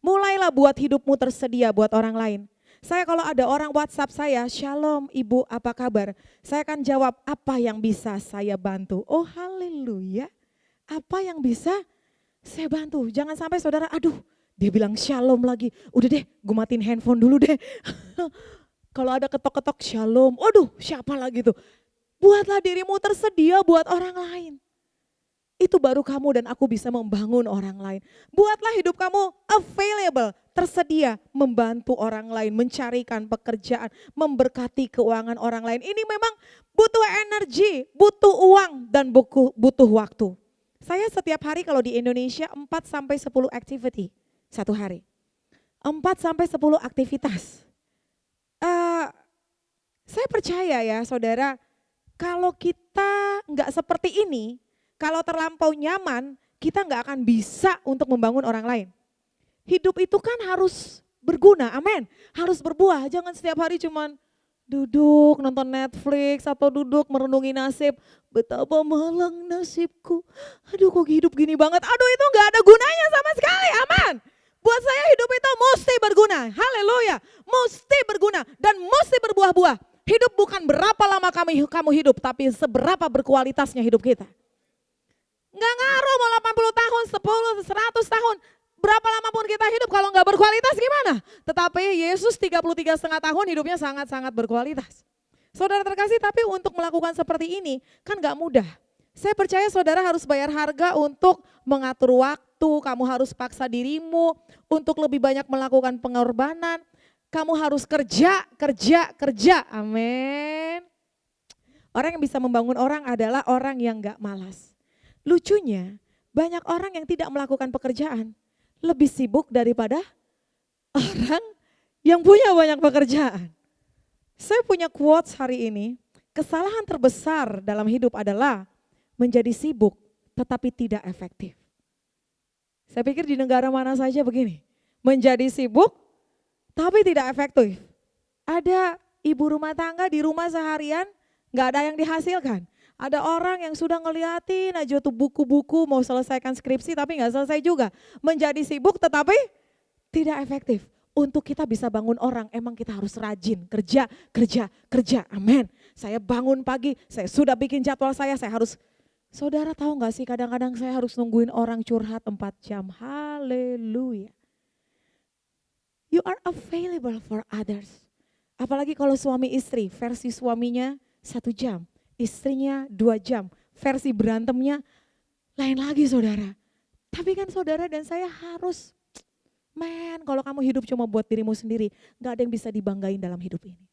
Mulailah buat hidupmu tersedia buat orang lain. Saya kalau ada orang WhatsApp saya, shalom ibu apa kabar? Saya akan jawab apa yang bisa saya bantu. Oh haleluya, apa yang bisa saya bantu. Jangan sampai saudara, aduh dia bilang shalom lagi. Udah deh gue matiin handphone dulu deh. Kalau ada ketok-ketok shalom, aduh siapa lagi tuh. Buatlah dirimu tersedia buat orang lain. Itu baru kamu dan aku bisa membangun orang lain. Buatlah hidup kamu available, tersedia membantu orang lain, mencarikan pekerjaan, memberkati keuangan orang lain. Ini memang butuh energi, butuh uang dan butuh waktu. Saya setiap hari kalau di Indonesia 4-10 activity satu hari. 4-10 aktivitas. Saya percaya ya saudara, kalau kita nggak seperti ini, kalau terlampau nyaman, kita nggak akan bisa untuk membangun orang lain. Hidup itu kan harus berguna, amin. Harus berbuah, jangan setiap hari cuman duduk nonton Netflix atau duduk merenungi nasib. Betapa malang nasibku, aduh kok hidup gini banget, aduh itu nggak ada gunanya sama sekali, amin. Buat saya hidup itu mesti berguna, haleluya. Mesti berguna dan mesti berbuah-buah. Hidup bukan berapa lama kamu hidup, tapi seberapa berkualitasnya hidup kita. Nggak ngaruh mau 80 tahun, 10, 100 tahun. Berapa lama pun kita hidup kalau nggak berkualitas gimana? Tetapi Yesus 33,5 tahun hidupnya sangat-sangat berkualitas. Saudara terkasih, tapi untuk melakukan seperti ini kan nggak mudah. Saya percaya saudara harus bayar harga untuk mengatur waktu, kamu harus paksa dirimu untuk lebih banyak melakukan pengorbanan. Kamu harus kerja, amin. Orang yang bisa membangun orang adalah orang yang gak malas. Lucunya banyak orang yang tidak melakukan pekerjaan lebih sibuk daripada orang yang punya banyak pekerjaan. Saya punya quotes hari ini, kesalahan terbesar dalam hidup adalah menjadi sibuk tetapi tidak efektif. Saya pikir di negara mana saja begini, menjadi sibuk tapi tidak efektif. Ada ibu rumah tangga di rumah seharian gak ada yang dihasilkan. Ada orang yang sudah ngeliatin aja tuh buku-buku mau selesaikan skripsi tapi gak selesai juga. Menjadi sibuk tetapi tidak efektif. Untuk kita bisa bangun orang emang kita harus rajin, kerja, amin. Saya bangun pagi, saya sudah bikin jadwal saya harus. Saudara tahu gak sih kadang-kadang saya harus nungguin orang curhat 4 jam, haleluya. You are available for others. Apalagi kalau suami istri, versi suaminya 1 jam. Istrinya 2 jam, versi berantemnya lain lagi saudara. Tapi kan saudara dan saya harus, kalau kamu hidup cuma buat dirimu sendiri, gak ada yang bisa dibanggain dalam hidup ini.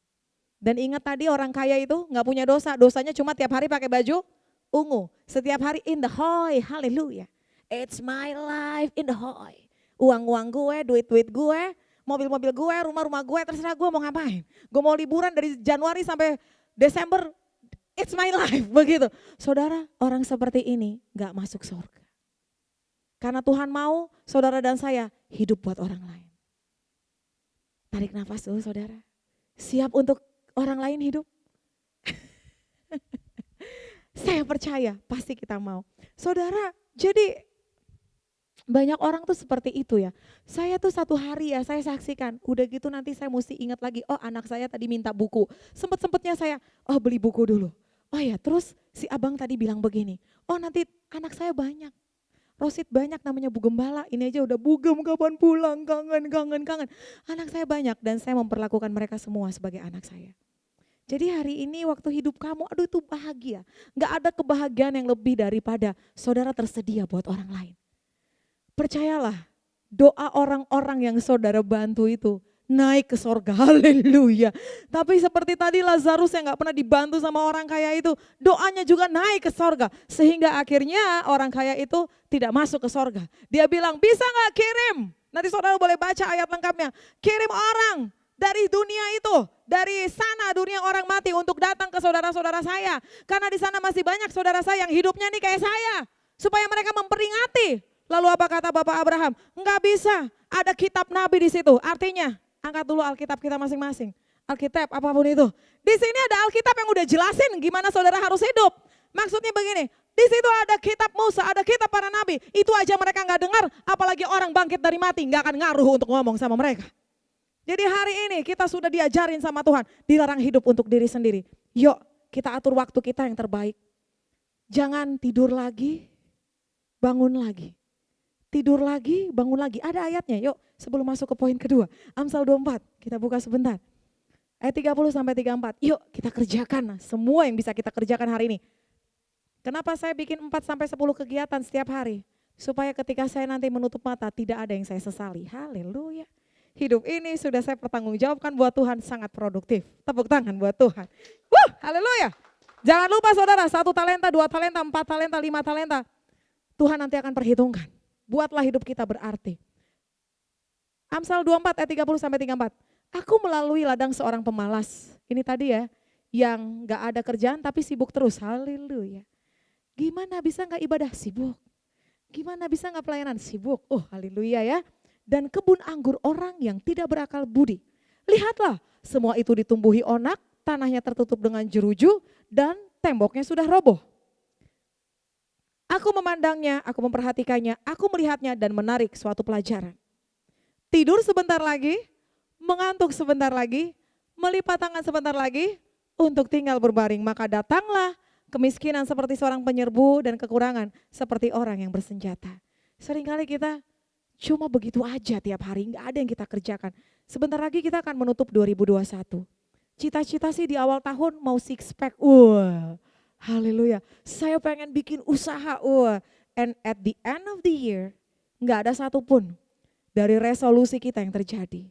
Dan ingat tadi orang kaya itu gak punya dosa, dosanya cuma tiap hari pakai baju ungu. Setiap hari in the hoy, haleluya. It's my life in the hoy. Uang-uang gue, duit-duit gue, mobil-mobil gue, rumah-rumah gue, terserah gue mau ngapain. Gue mau liburan dari Januari sampai Desember, it's my life, begitu. Saudara, orang seperti ini gak masuk surga. Karena Tuhan mau saudara dan saya hidup buat orang lain. Tarik nafas dulu saudara. Siap untuk orang lain hidup? Saya percaya pasti kita mau. Saudara, jadi banyak orang tuh seperti itu ya. Saya tuh satu hari ya saya saksikan. Udah gitu nanti saya mesti ingat lagi, oh anak saya tadi minta buku. Sempet-sempetnya saya, oh beli buku dulu. Oh ya terus si abang tadi bilang begini, oh nanti anak saya banyak. Rosid banyak namanya Bu Gembala, ini aja udah bugem kapan pulang, kangen. Anak saya banyak dan saya memperlakukan mereka semua sebagai anak saya. Jadi hari ini waktu hidup kamu, aduh itu bahagia. Gak ada kebahagiaan yang lebih daripada saudara tersedia buat orang lain. Percayalah, doa orang-orang yang saudara bantu itu naik ke sorga, haleluya. Tapi seperti tadi Lazarus yang gak pernah dibantu sama orang kaya itu, doanya juga naik ke sorga. Sehingga akhirnya orang kaya itu tidak masuk ke sorga. Dia bilang, bisa gak kirim? Nanti saudara boleh baca ayat lengkapnya. Kirim orang dari dunia itu, dari sana dunia orang mati untuk datang ke saudara-saudara saya. Karena di sana masih banyak saudara saya yang hidupnya nih kayak saya. Supaya mereka memperingati. Lalu apa kata Bapak Abraham? Enggak bisa, ada kitab nabi di situ. Artinya, angkat dulu Alkitab kita masing-masing. Alkitab apapun itu. Di sini ada Alkitab yang udah jelasin gimana saudara harus hidup. Maksudnya begini, di situ ada kitab Musa, ada kitab para nabi. Itu aja mereka nggak dengar, apalagi orang bangkit dari mati nggak akan ngaruh untuk ngomong sama mereka. Jadi hari ini kita sudah diajarin sama Tuhan, dilarang hidup untuk diri sendiri. Yuk kita atur waktu kita yang terbaik. Jangan tidur lagi, bangun lagi. Tidur lagi, bangun lagi. Ada ayatnya, yuk sebelum masuk ke poin kedua. Amsal 24, kita buka sebentar. Ayat 30 sampai 34, yuk kita kerjakan semua yang bisa kita kerjakan hari ini. Kenapa saya bikin 4 sampai 10 kegiatan setiap hari? Supaya ketika saya nanti menutup mata tidak ada yang saya sesali. Haleluya. Hidup ini sudah saya pertanggungjawabkan buat Tuhan, sangat produktif. Tepuk tangan buat Tuhan. Haleluya. Jangan lupa saudara, 1 talenta, 2 talenta, 4 talenta, 5 talenta. Tuhan nanti akan perhitungkan. Buatlah hidup kita berarti. Amsal 24 ayat 30 sampai 34. Aku melalui ladang seorang pemalas. Ini tadi ya, yang gak ada kerjaan tapi sibuk terus. Haleluya. Gimana bisa gak ibadah? Sibuk. Gimana bisa gak pelayanan? Sibuk. Oh haleluya ya. Dan kebun anggur orang yang tidak berakal budi. Lihatlah, semua itu ditumbuhi onak, tanahnya tertutup dengan jeruju, dan temboknya sudah roboh. Aku memandangnya, aku memperhatikannya, aku melihatnya dan menarik suatu pelajaran. Tidur sebentar lagi, mengantuk sebentar lagi, melipat tangan sebentar lagi untuk tinggal berbaring. Maka datanglah kemiskinan seperti seorang penyerbu dan kekurangan seperti orang yang bersenjata. Seringkali kita cuma begitu aja tiap hari, nggak ada yang kita kerjakan. Sebentar lagi kita akan menutup 2021. Cita-cita sih di awal tahun mau six pack, haleluya. Saya pengen bikin usaha, and at the end of the year nggak ada satupun dari resolusi kita yang terjadi.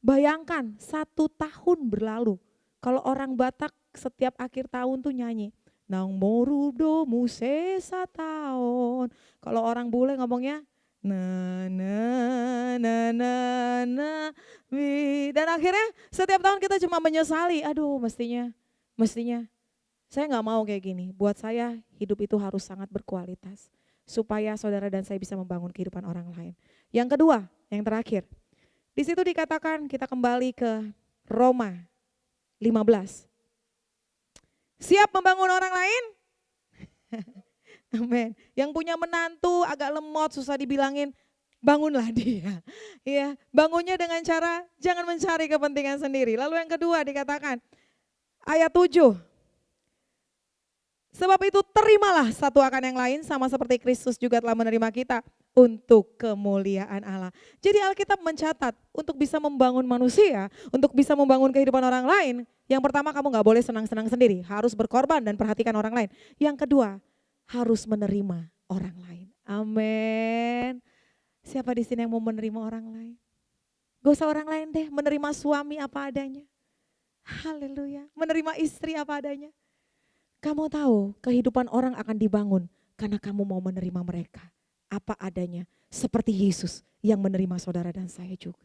Bayangkan 1 tahun berlalu, kalau orang Batak setiap akhir tahun tuh nyanyi, nang morudo musesa tahun. Kalau orang bule ngomongnya, na na na na na. Dan akhirnya setiap tahun kita cuma menyesali, aduh mestinya. Saya gak mau kayak gini, buat saya hidup itu harus sangat berkualitas. Supaya saudara dan saya bisa membangun kehidupan orang lain. Yang kedua, yang terakhir. Di situ dikatakan kita kembali ke Roma 15. Siap membangun orang lain? Amin. Yang punya menantu agak lemot, susah dibilangin, bangunlah dia. Ya, bangunnya dengan cara jangan mencari kepentingan sendiri. Lalu yang kedua dikatakan, ayat 7. Sebab itu terimalah satu akan yang lain sama seperti Kristus juga telah menerima kita untuk kemuliaan Allah. Jadi Alkitab mencatat untuk bisa membangun manusia, untuk bisa membangun kehidupan orang lain, yang pertama kamu gak boleh senang-senang sendiri, harus berkorban dan perhatikan orang lain. Yang kedua, harus menerima orang lain. Amin. Siapa di sini yang mau menerima orang lain? Gak usah orang lain deh, menerima suami apa adanya. Haleluya, menerima istri apa adanya. Kamu tahu kehidupan orang akan dibangun karena kamu mau menerima mereka apa adanya. Seperti Yesus yang menerima saudara dan saya juga.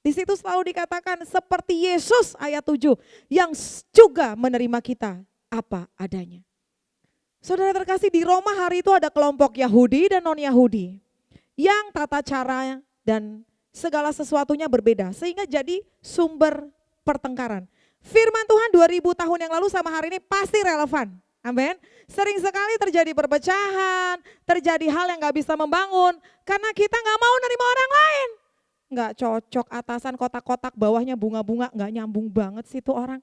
Di situ selalu dikatakan seperti Yesus ayat 7 yang juga menerima kita apa adanya. Saudara terkasih, di Roma hari itu ada kelompok Yahudi dan non-Yahudi yang tata cara dan segala sesuatunya berbeda sehingga jadi sumber pertengkaran. Firman Tuhan 2000 tahun yang lalu sama hari ini pasti relevan. Amin. Sering sekali terjadi perpecahan, terjadi hal yang gak bisa membangun karena kita gak mau nerima orang lain. Gak cocok, atasan kotak-kotak, bawahnya bunga-bunga, gak nyambung banget sih itu orang.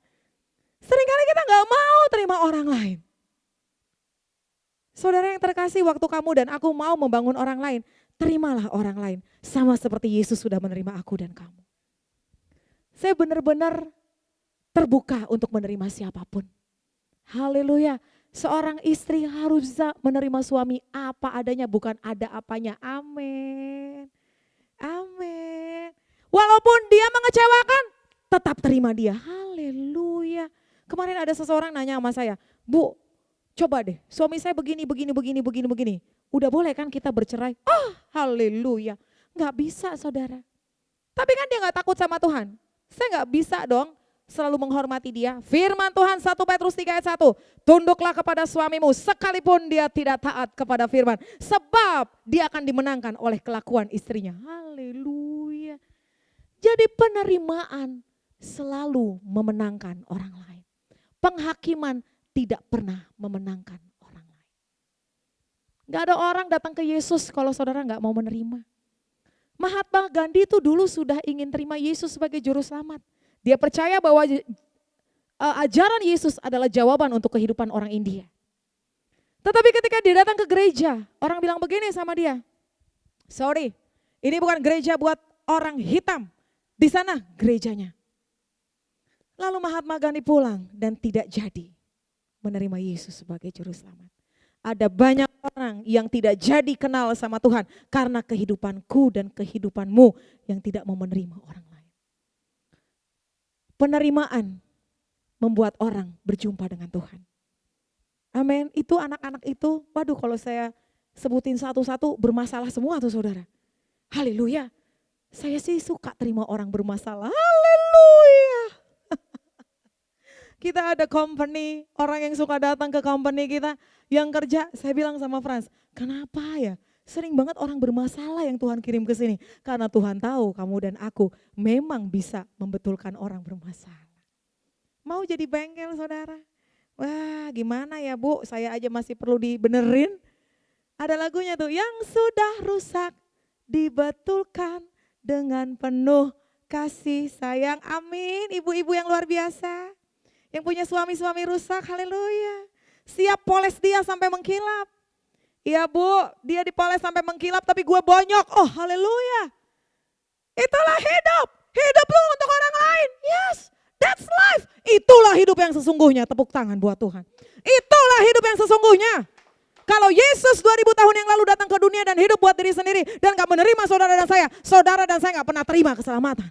Seringkali kita gak mau terima orang lain. Saudara yang terkasih, waktu kamu dan aku mau membangun orang lain, terimalah orang lain. Sama seperti Yesus sudah menerima aku dan kamu. Saya benar-benar terbuka untuk menerima siapapun. Haleluya. Seorang istri harus bisa menerima suami apa adanya, bukan ada apanya. Amin. Amin. Walaupun dia mengecewakan, tetap terima dia. Haleluya. Kemarin ada seseorang nanya sama saya, Bu, coba deh suami saya begini. Udah boleh kan kita bercerai? Oh haleluya. Gak bisa saudara. Tapi kan dia gak takut sama Tuhan. Saya gak bisa dong selalu menghormati dia. Firman Tuhan 1 Petrus 3 ayat 1. Tunduklah kepada suamimu sekalipun dia tidak taat kepada firman. Sebab dia akan dimenangkan oleh kelakuan istrinya. Haleluya. Jadi penerimaan selalu memenangkan orang lain. Penghakiman tidak pernah memenangkan orang lain. Gak ada orang datang ke Yesus kalau saudara gak mau menerima. Mahatma Gandhi itu dulu sudah ingin terima Yesus sebagai juru selamat. Dia percaya bahwa ajaran Yesus adalah jawaban untuk kehidupan orang India. Tetapi ketika dia datang ke gereja, orang bilang begini sama dia, sorry, ini bukan gereja buat orang hitam, di sana gerejanya. Lalu Mahatma Gandhi pulang dan tidak jadi menerima Yesus sebagai juru selamat. Ada banyak orang yang tidak jadi kenal sama Tuhan karena kehidupanku dan kehidupanmu yang tidak mau menerima orang lain. Penerimaan membuat orang berjumpa dengan Tuhan. Amin. Itu anak-anak itu, waduh kalau saya sebutin satu-satu bermasalah semua tuh saudara. Haleluya. Saya sih suka terima orang bermasalah. Haleluya. Kita ada company, orang yang suka datang ke company kita yang kerja. Saya bilang sama Frans, kenapa ya? Sering banget orang bermasalah yang Tuhan kirim ke sini. Karena Tuhan tahu kamu dan aku memang bisa membetulkan orang bermasalah. Mau jadi bengkel saudara? Wah gimana ya Bu, saya aja masih perlu dibenerin. Ada lagunya tuh, yang sudah rusak dibetulkan dengan penuh kasih sayang. Amin, ibu-ibu yang luar biasa. Yang punya suami-suami rusak, haleluya. Siap poles dia sampai mengkilap. Iya Bu, dia dipoles sampai mengkilap tapi gue bonyok. Oh haleluya. Itulah hidup. Hidup lu untuk orang lain. Yes, that's life. Itulah hidup yang sesungguhnya. Tepuk tangan buat Tuhan. Itulah hidup yang sesungguhnya. Kalau Yesus 2000 tahun yang lalu datang ke dunia dan hidup buat diri sendiri dan gak menerima saudara dan saya gak pernah terima keselamatan.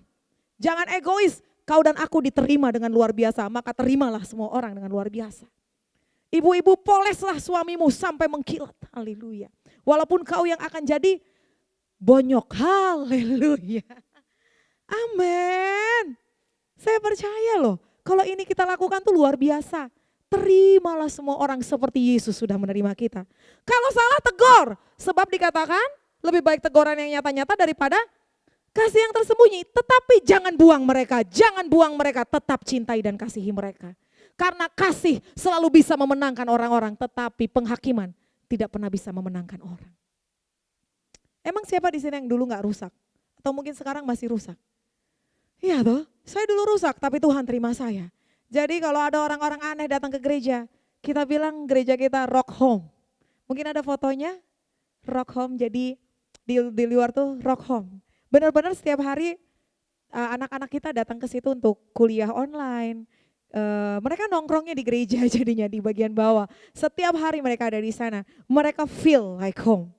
Jangan egois, kau dan aku diterima dengan luar biasa, maka terimalah semua orang dengan luar biasa. Ibu-ibu poleslah suamimu sampai mengkilat, haleluya. Walaupun kau yang akan jadi bonyok, haleluya. Amin. Saya percaya loh, kalau ini kita lakukan tuh luar biasa. Terimalah semua orang seperti Yesus sudah menerima kita. Kalau salah tegur, sebab dikatakan lebih baik teguran yang nyata-nyata daripada kasih yang tersembunyi. Tetapi jangan buang mereka, tetap cintai dan kasihi mereka. Karena kasih selalu bisa memenangkan orang-orang, tetapi penghakiman tidak pernah bisa memenangkan orang. Emang siapa di sini yang dulu gak rusak? Atau mungkin sekarang masih rusak? Iya toh, saya dulu rusak tapi Tuhan terima saya. Jadi kalau ada orang-orang aneh datang ke gereja, kita bilang gereja kita rock home. Mungkin ada fotonya, rock home, jadi di luar tuh rock home. Benar-benar setiap hari anak-anak kita datang ke situ untuk kuliah online, mereka nongkrongnya di gereja jadinya di bagian bawah. Setiap hari mereka ada di sana. Mereka feel like home.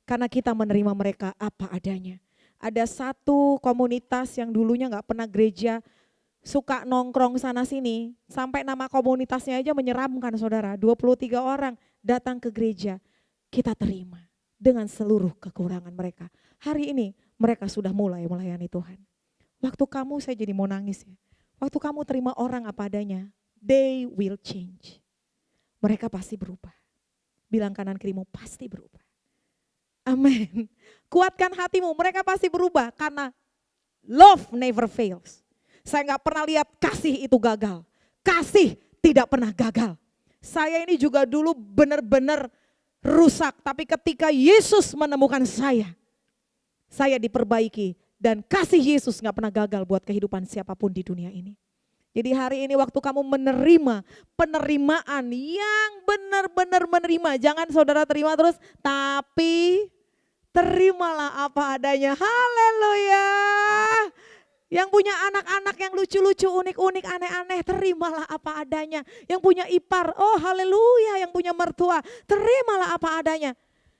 Karena kita menerima mereka apa adanya. Ada satu komunitas yang dulunya gak pernah gereja, suka nongkrong sana sini. Sampai nama komunitasnya aja menyeramkan saudara. 23 orang datang ke gereja. Kita terima dengan seluruh kekurangan mereka. Hari ini mereka sudah mulai melayani Tuhan. Waktu kamu, saya jadi mau nangis ya. Waktu kamu terima orang apa adanya, they will change. Mereka pasti berubah. Bilang kanan kirimu, pasti berubah. Amin. Kuatkan hatimu, mereka pasti berubah karena love never fails. Saya gak pernah lihat kasih itu gagal. Kasih tidak pernah gagal. Saya ini juga dulu benar-benar rusak, tapi ketika Yesus menemukan saya diperbaiki. Dan kasih Yesus gak pernah gagal buat kehidupan siapapun di dunia ini. Jadi hari ini waktu kamu menerima penerimaan yang benar-benar menerima. Jangan saudara terima terus, tapi terimalah apa adanya. Haleluya. Yang punya anak-anak yang lucu-lucu, unik-unik, aneh-aneh, terimalah apa adanya. Yang punya ipar, oh haleluya. Yang punya mertua, terimalah apa adanya.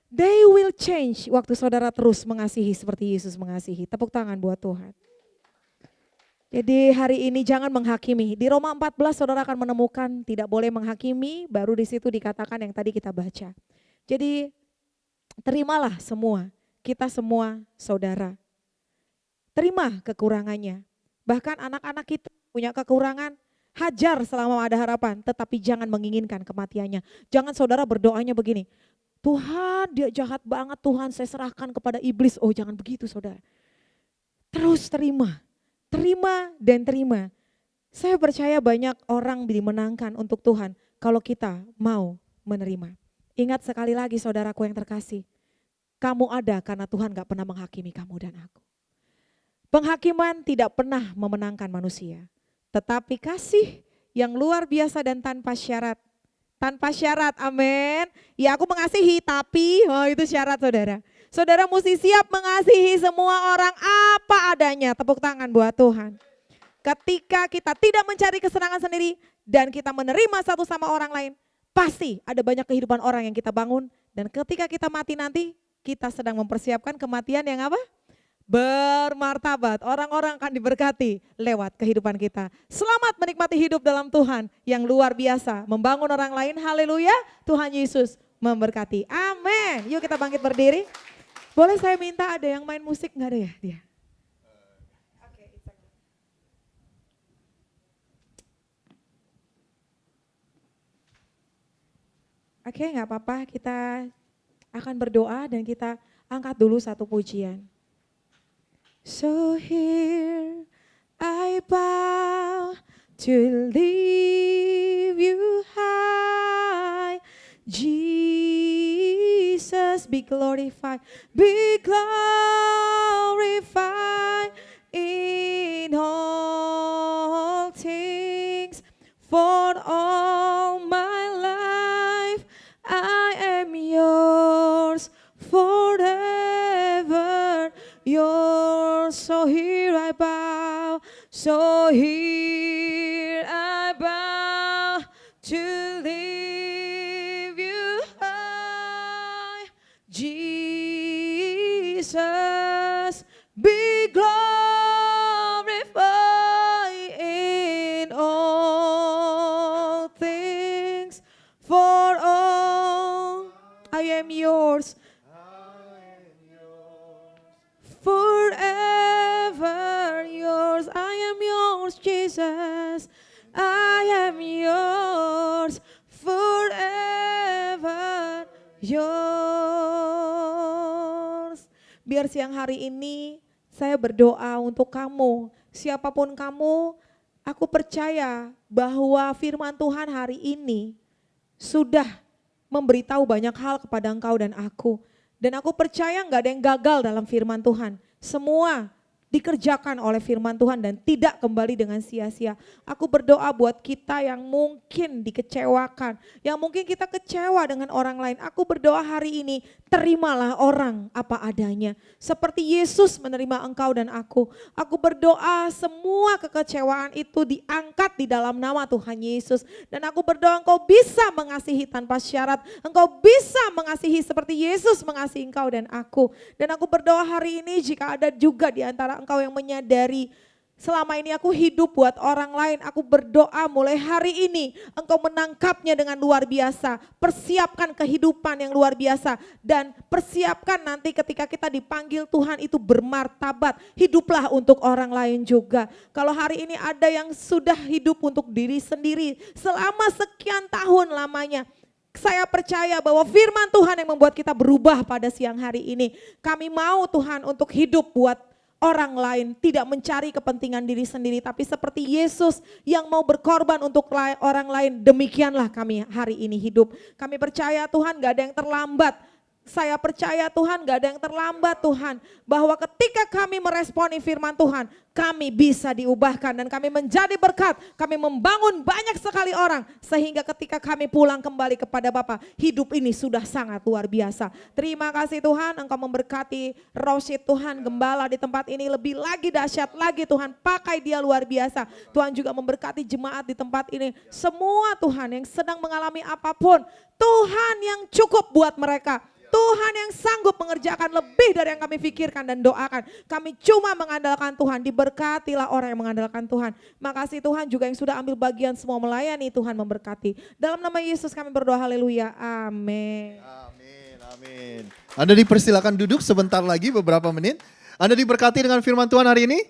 They will change waktu saudara terus mengasihi seperti Yesus mengasihi. Tepuk tangan buat Tuhan. Jadi hari ini jangan menghakimi. Di Roma 14 saudara akan menemukan tidak boleh menghakimi. Baru di situ dikatakan yang tadi kita baca. Jadi terimalah semua. Kita semua saudara. Terima kekurangannya. Bahkan anak-anak kita punya kekurangan. Hajar selama ada harapan. Tetapi jangan menginginkan kematiannya. Jangan saudara berdoanya begini. Tuhan dia jahat banget, Tuhan saya serahkan kepada iblis. Oh jangan begitu saudara. Terus terima dan terima. Saya percaya banyak orang dimenangkan untuk Tuhan kalau kita mau menerima. Ingat sekali lagi saudaraku yang terkasih. Kamu ada karena Tuhan gak pernah menghakimi kamu dan aku. Penghakiman tidak pernah memenangkan manusia. Tetapi kasih yang luar biasa dan tanpa syarat. Tanpa syarat, amin. Ya aku mengasihi tapi, oh itu syarat saudara. Saudara mesti siap mengasihi semua orang apa adanya. Tepuk tangan buat Tuhan. Ketika kita tidak mencari kesenangan sendiri dan kita menerima satu sama orang lain, pasti ada banyak kehidupan orang yang kita bangun. Dan ketika kita mati nanti, kita sedang mempersiapkan kematian yang apa? Bermartabat. Orang-orang akan diberkati lewat kehidupan kita. Selamat menikmati hidup dalam Tuhan yang luar biasa. Membangun orang lain, haleluya. Tuhan Yesus memberkati. Amin. Yuk kita bangkit berdiri. Boleh saya minta ada yang main musik, gak ada ya dia? Oke, gak apa-apa, kita akan berdoa dan kita angkat dulu satu pujian. So here I bow to leave you high. Jesus be glorified in all things. For all my life I am yours forever. Yours, so here I bow to leave you high. Jesus, be glorified in all things. For all I am yours. Forever yours, I am yours, Jesus. I am yours, forever yours. Biar siang hari ini saya berdoa untuk kamu, siapapun kamu, aku percaya bahwa firman Tuhan hari ini sudah memberitahu banyak hal kepada engkau dan aku. Dan aku percaya gak ada yang gagal dalam firman Tuhan. Semua dikerjakan oleh firman Tuhan dan tidak kembali dengan sia-sia. Aku berdoa buat kita yang mungkin dikecewakan, yang mungkin kita kecewa dengan orang lain. Aku berdoa hari ini, terimalah orang apa adanya. Seperti Yesus menerima engkau dan aku. Aku berdoa semua kekecewaan itu diangkat di dalam nama Tuhan Yesus. Dan aku berdoa engkau bisa mengasihi tanpa syarat. Engkau bisa mengasihi seperti Yesus mengasihi engkau dan aku. Dan aku berdoa hari ini jika ada juga di antara engkau yang menyadari selama ini aku hidup buat orang lain, aku berdoa mulai hari ini engkau menangkapnya dengan luar biasa. Persiapkan kehidupan yang luar biasa dan persiapkan nanti ketika kita dipanggil Tuhan itu bermartabat. Hiduplah untuk orang lain juga. Kalau hari ini ada yang sudah hidup untuk diri sendiri selama sekian tahun lamanya, saya percaya bahwa firman Tuhan yang membuat kita berubah pada siang hari ini. Kami mau Tuhan untuk hidup buat orang lain, tidak mencari kepentingan diri sendiri, tapi seperti Yesus yang mau berkorban untuk orang lain, demikianlah kami hari ini hidup. Kami percaya Tuhan gak ada yang terlambat. Saya percaya Tuhan gak ada yang terlambat Tuhan. Bahwa ketika kami meresponi firman Tuhan, kami bisa diubahkan dan kami menjadi berkat. Kami membangun banyak sekali orang. Sehingga ketika kami pulang kembali kepada Bapa, hidup ini sudah sangat luar biasa. Terima kasih Tuhan, Engkau memberkati Rosyid Tuhan, gembala di tempat ini lebih lagi dahsyat lagi Tuhan. Pakai dia luar biasa. Tuhan juga memberkati jemaat di tempat ini. Semua Tuhan yang sedang mengalami apapun, Tuhan yang cukup buat mereka. Tuhan yang sanggup mengerjakan lebih dari yang kami pikirkan dan doakan. Kami cuma mengandalkan Tuhan, diberkatilah orang yang mengandalkan Tuhan. Makasih Tuhan juga yang sudah ambil bagian semua melayani, Tuhan memberkati. Dalam nama Yesus kami berdoa, haleluya, amin. Amin, amin. Anda dipersilakan duduk sebentar lagi beberapa menit. Anda diberkati dengan firman Tuhan hari ini?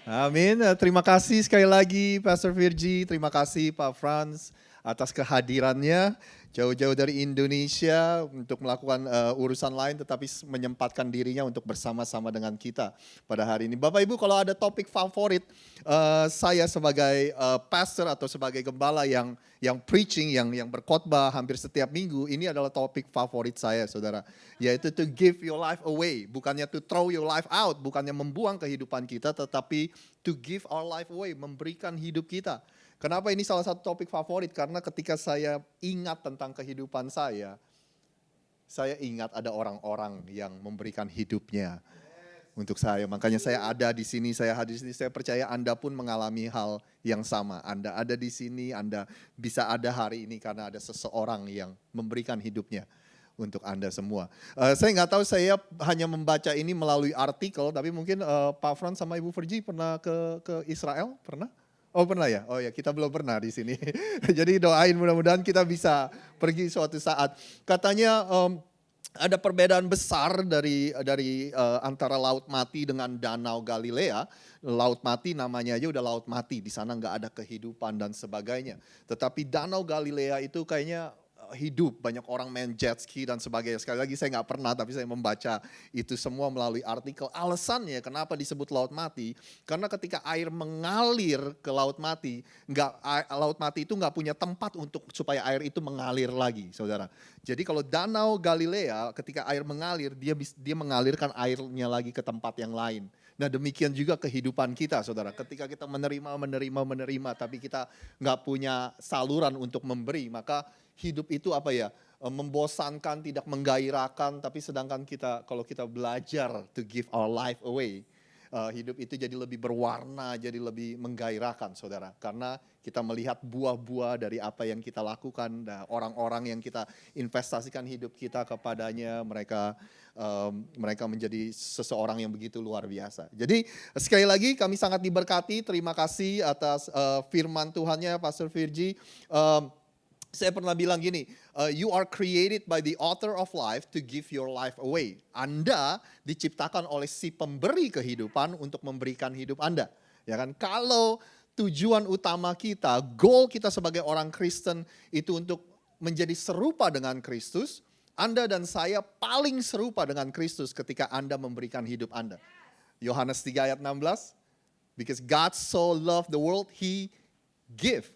Amin, terima kasih sekali lagi Pastor Virgie, terima kasih Pak Franz atas kehadirannya. Jauh-jauh dari Indonesia untuk melakukan urusan lain tetapi menyempatkan dirinya untuk bersama-sama dengan kita pada hari ini. Bapak Ibu, kalau ada topik favorit saya sebagai pastor atau sebagai gembala yang preaching, yang berkhotbah hampir setiap minggu, ini adalah topik favorit saya Saudara. Yaitu to give your life away, bukannya to throw your life out, bukannya membuang kehidupan kita tetapi to give our life away, memberikan hidup kita. Kenapa ini salah satu topik favorit? Karena ketika saya ingat tentang kehidupan saya ingat ada orang-orang yang memberikan hidupnya untuk saya. Makanya saya ada di sini, saya hadir di sini. Saya percaya Anda pun mengalami hal yang sama. Anda ada di sini, Anda bisa ada hari ini karena ada seseorang yang memberikan hidupnya untuk Anda semua. Saya nggak tahu, saya hanya membaca ini melalui artikel, tapi mungkin Pak Frans sama Ibu Virgie pernah ke Israel? Pernah? Oh pernah ya? Oh ya, kita belum pernah di sini. Jadi doain mudah-mudahan kita bisa pergi suatu saat. Katanya ada perbedaan besar dari antara Laut Mati dengan Danau Galilea. Laut Mati namanya aja udah Laut Mati, di sana nggak ada kehidupan dan sebagainya. Tetapi Danau Galilea itu kayaknya hidup, banyak orang main jet ski dan sebagainya. Sekali lagi saya nggak pernah, tapi saya membaca itu semua melalui artikel. Alasannya kenapa disebut Laut Mati, karena ketika air mengalir ke Laut Mati, Laut Mati itu nggak punya tempat untuk supaya air itu mengalir lagi, saudara. Jadi kalau Danau Galilea ketika air mengalir, dia mengalirkan airnya lagi ke tempat yang lain. Nah demikian juga kehidupan kita saudara, ketika kita menerima, tapi kita nggak punya saluran untuk memberi, maka hidup itu apa ya, membosankan, tidak menggairahkan, tapi sedangkan kalau kita belajar to give our life away, hidup itu jadi lebih berwarna, jadi lebih menggairahkan saudara. Karena kita melihat buah-buah dari apa yang kita lakukan, orang-orang yang kita investasikan hidup kita kepadanya, mereka menjadi seseorang yang begitu luar biasa. Jadi sekali lagi kami sangat diberkati, terima kasih atas firman Tuhannya Pastor Virgie. Saya pernah bilang gini, you are created by the author of life to give your life away. Anda diciptakan oleh si pemberi kehidupan untuk memberikan hidup Anda. Ya kan? Kalau tujuan utama kita, goal kita sebagai orang Kristen itu untuk menjadi serupa dengan Kristus, Anda dan saya paling serupa dengan Kristus ketika Anda memberikan hidup Anda. Yohanes 3 ayat 16, because God so loved the world, He give.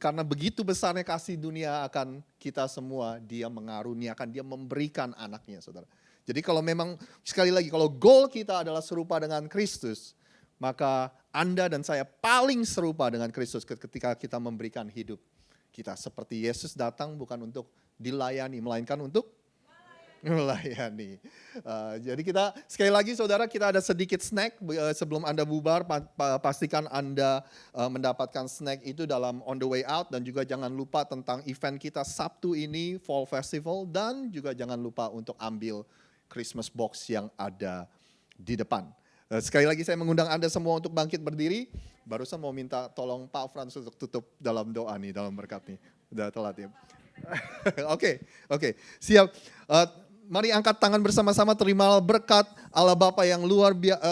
Karena begitu besarnya kasih dunia akan kita semua, dia mengaruniakan, dia memberikan anaknya saudara. Jadi kalau memang, sekali lagi, kalau goal kita adalah serupa dengan Kristus, maka Anda dan saya paling serupa dengan Kristus ketika kita memberikan hidup kita. Seperti Yesus datang bukan untuk dilayani, melainkan untuk melayani. Jadi kita, sekali lagi saudara, kita ada sedikit snack sebelum Anda bubar. Pastikan Anda mendapatkan snack itu dalam on the way out. Dan juga jangan lupa tentang event kita Sabtu ini, Fall Festival. Dan juga jangan lupa untuk ambil Christmas box yang ada di depan. Sekali lagi saya mengundang Anda semua untuk bangkit berdiri. Barusan mau minta tolong Pak Frans untuk tutup dalam doa nih, dalam berkat nih. Udah telat ya. Oke, siap. Mari angkat tangan bersama-sama, terimalah berkat Allah Bapa yang luar biasa,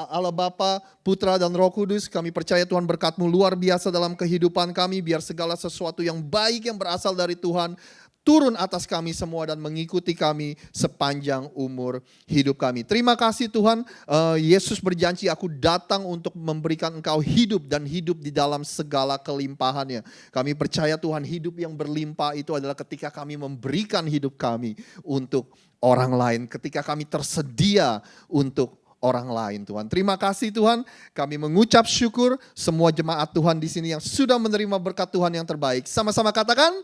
Allah Bapa, Putra dan Roh Kudus. Kami percaya Tuhan berkat-Mu luar biasa dalam kehidupan kami, biar segala sesuatu yang baik yang berasal dari Tuhan turun atas kami semua dan mengikuti kami sepanjang umur hidup kami. Terima kasih Tuhan, Yesus berjanji, aku datang untuk memberikan engkau hidup dan hidup di dalam segala kelimpahannya. Kami percaya Tuhan, hidup yang berlimpah itu adalah ketika kami memberikan hidup kami untuk orang lain, ketika kami tersedia untuk orang lain Tuhan. Terima kasih Tuhan, kami mengucap syukur semua jemaat Tuhan di sini yang sudah menerima berkat Tuhan yang terbaik. Sama-sama katakan,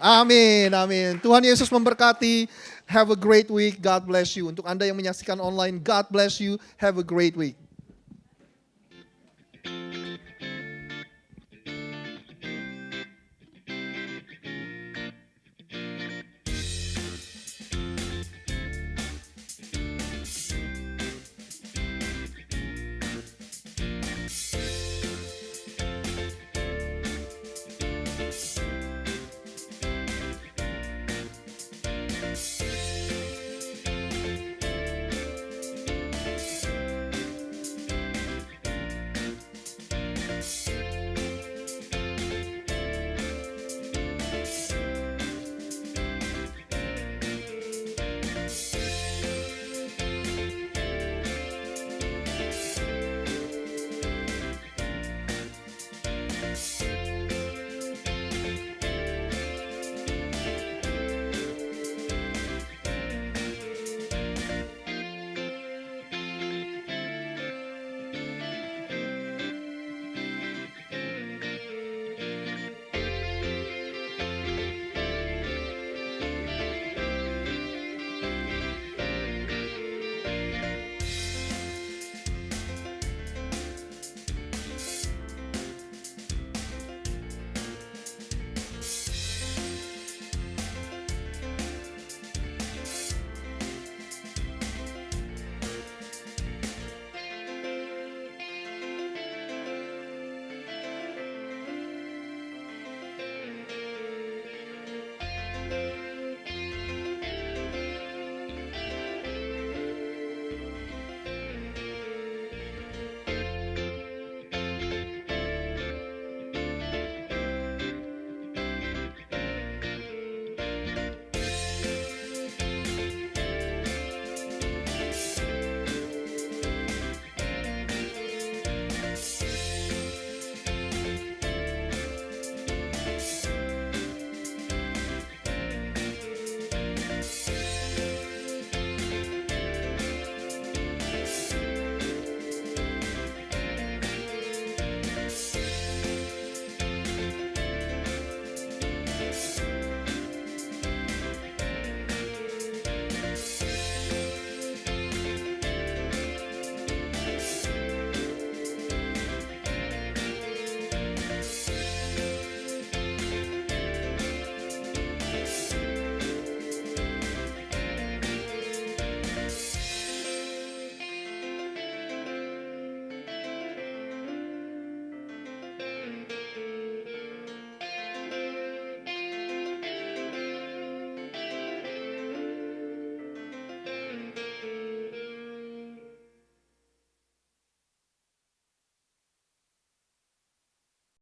amin, amin. Tuhan Yesus memberkati. Have a great week. God bless you. Untuk Anda yang menyaksikan online, God bless you. Have a great week.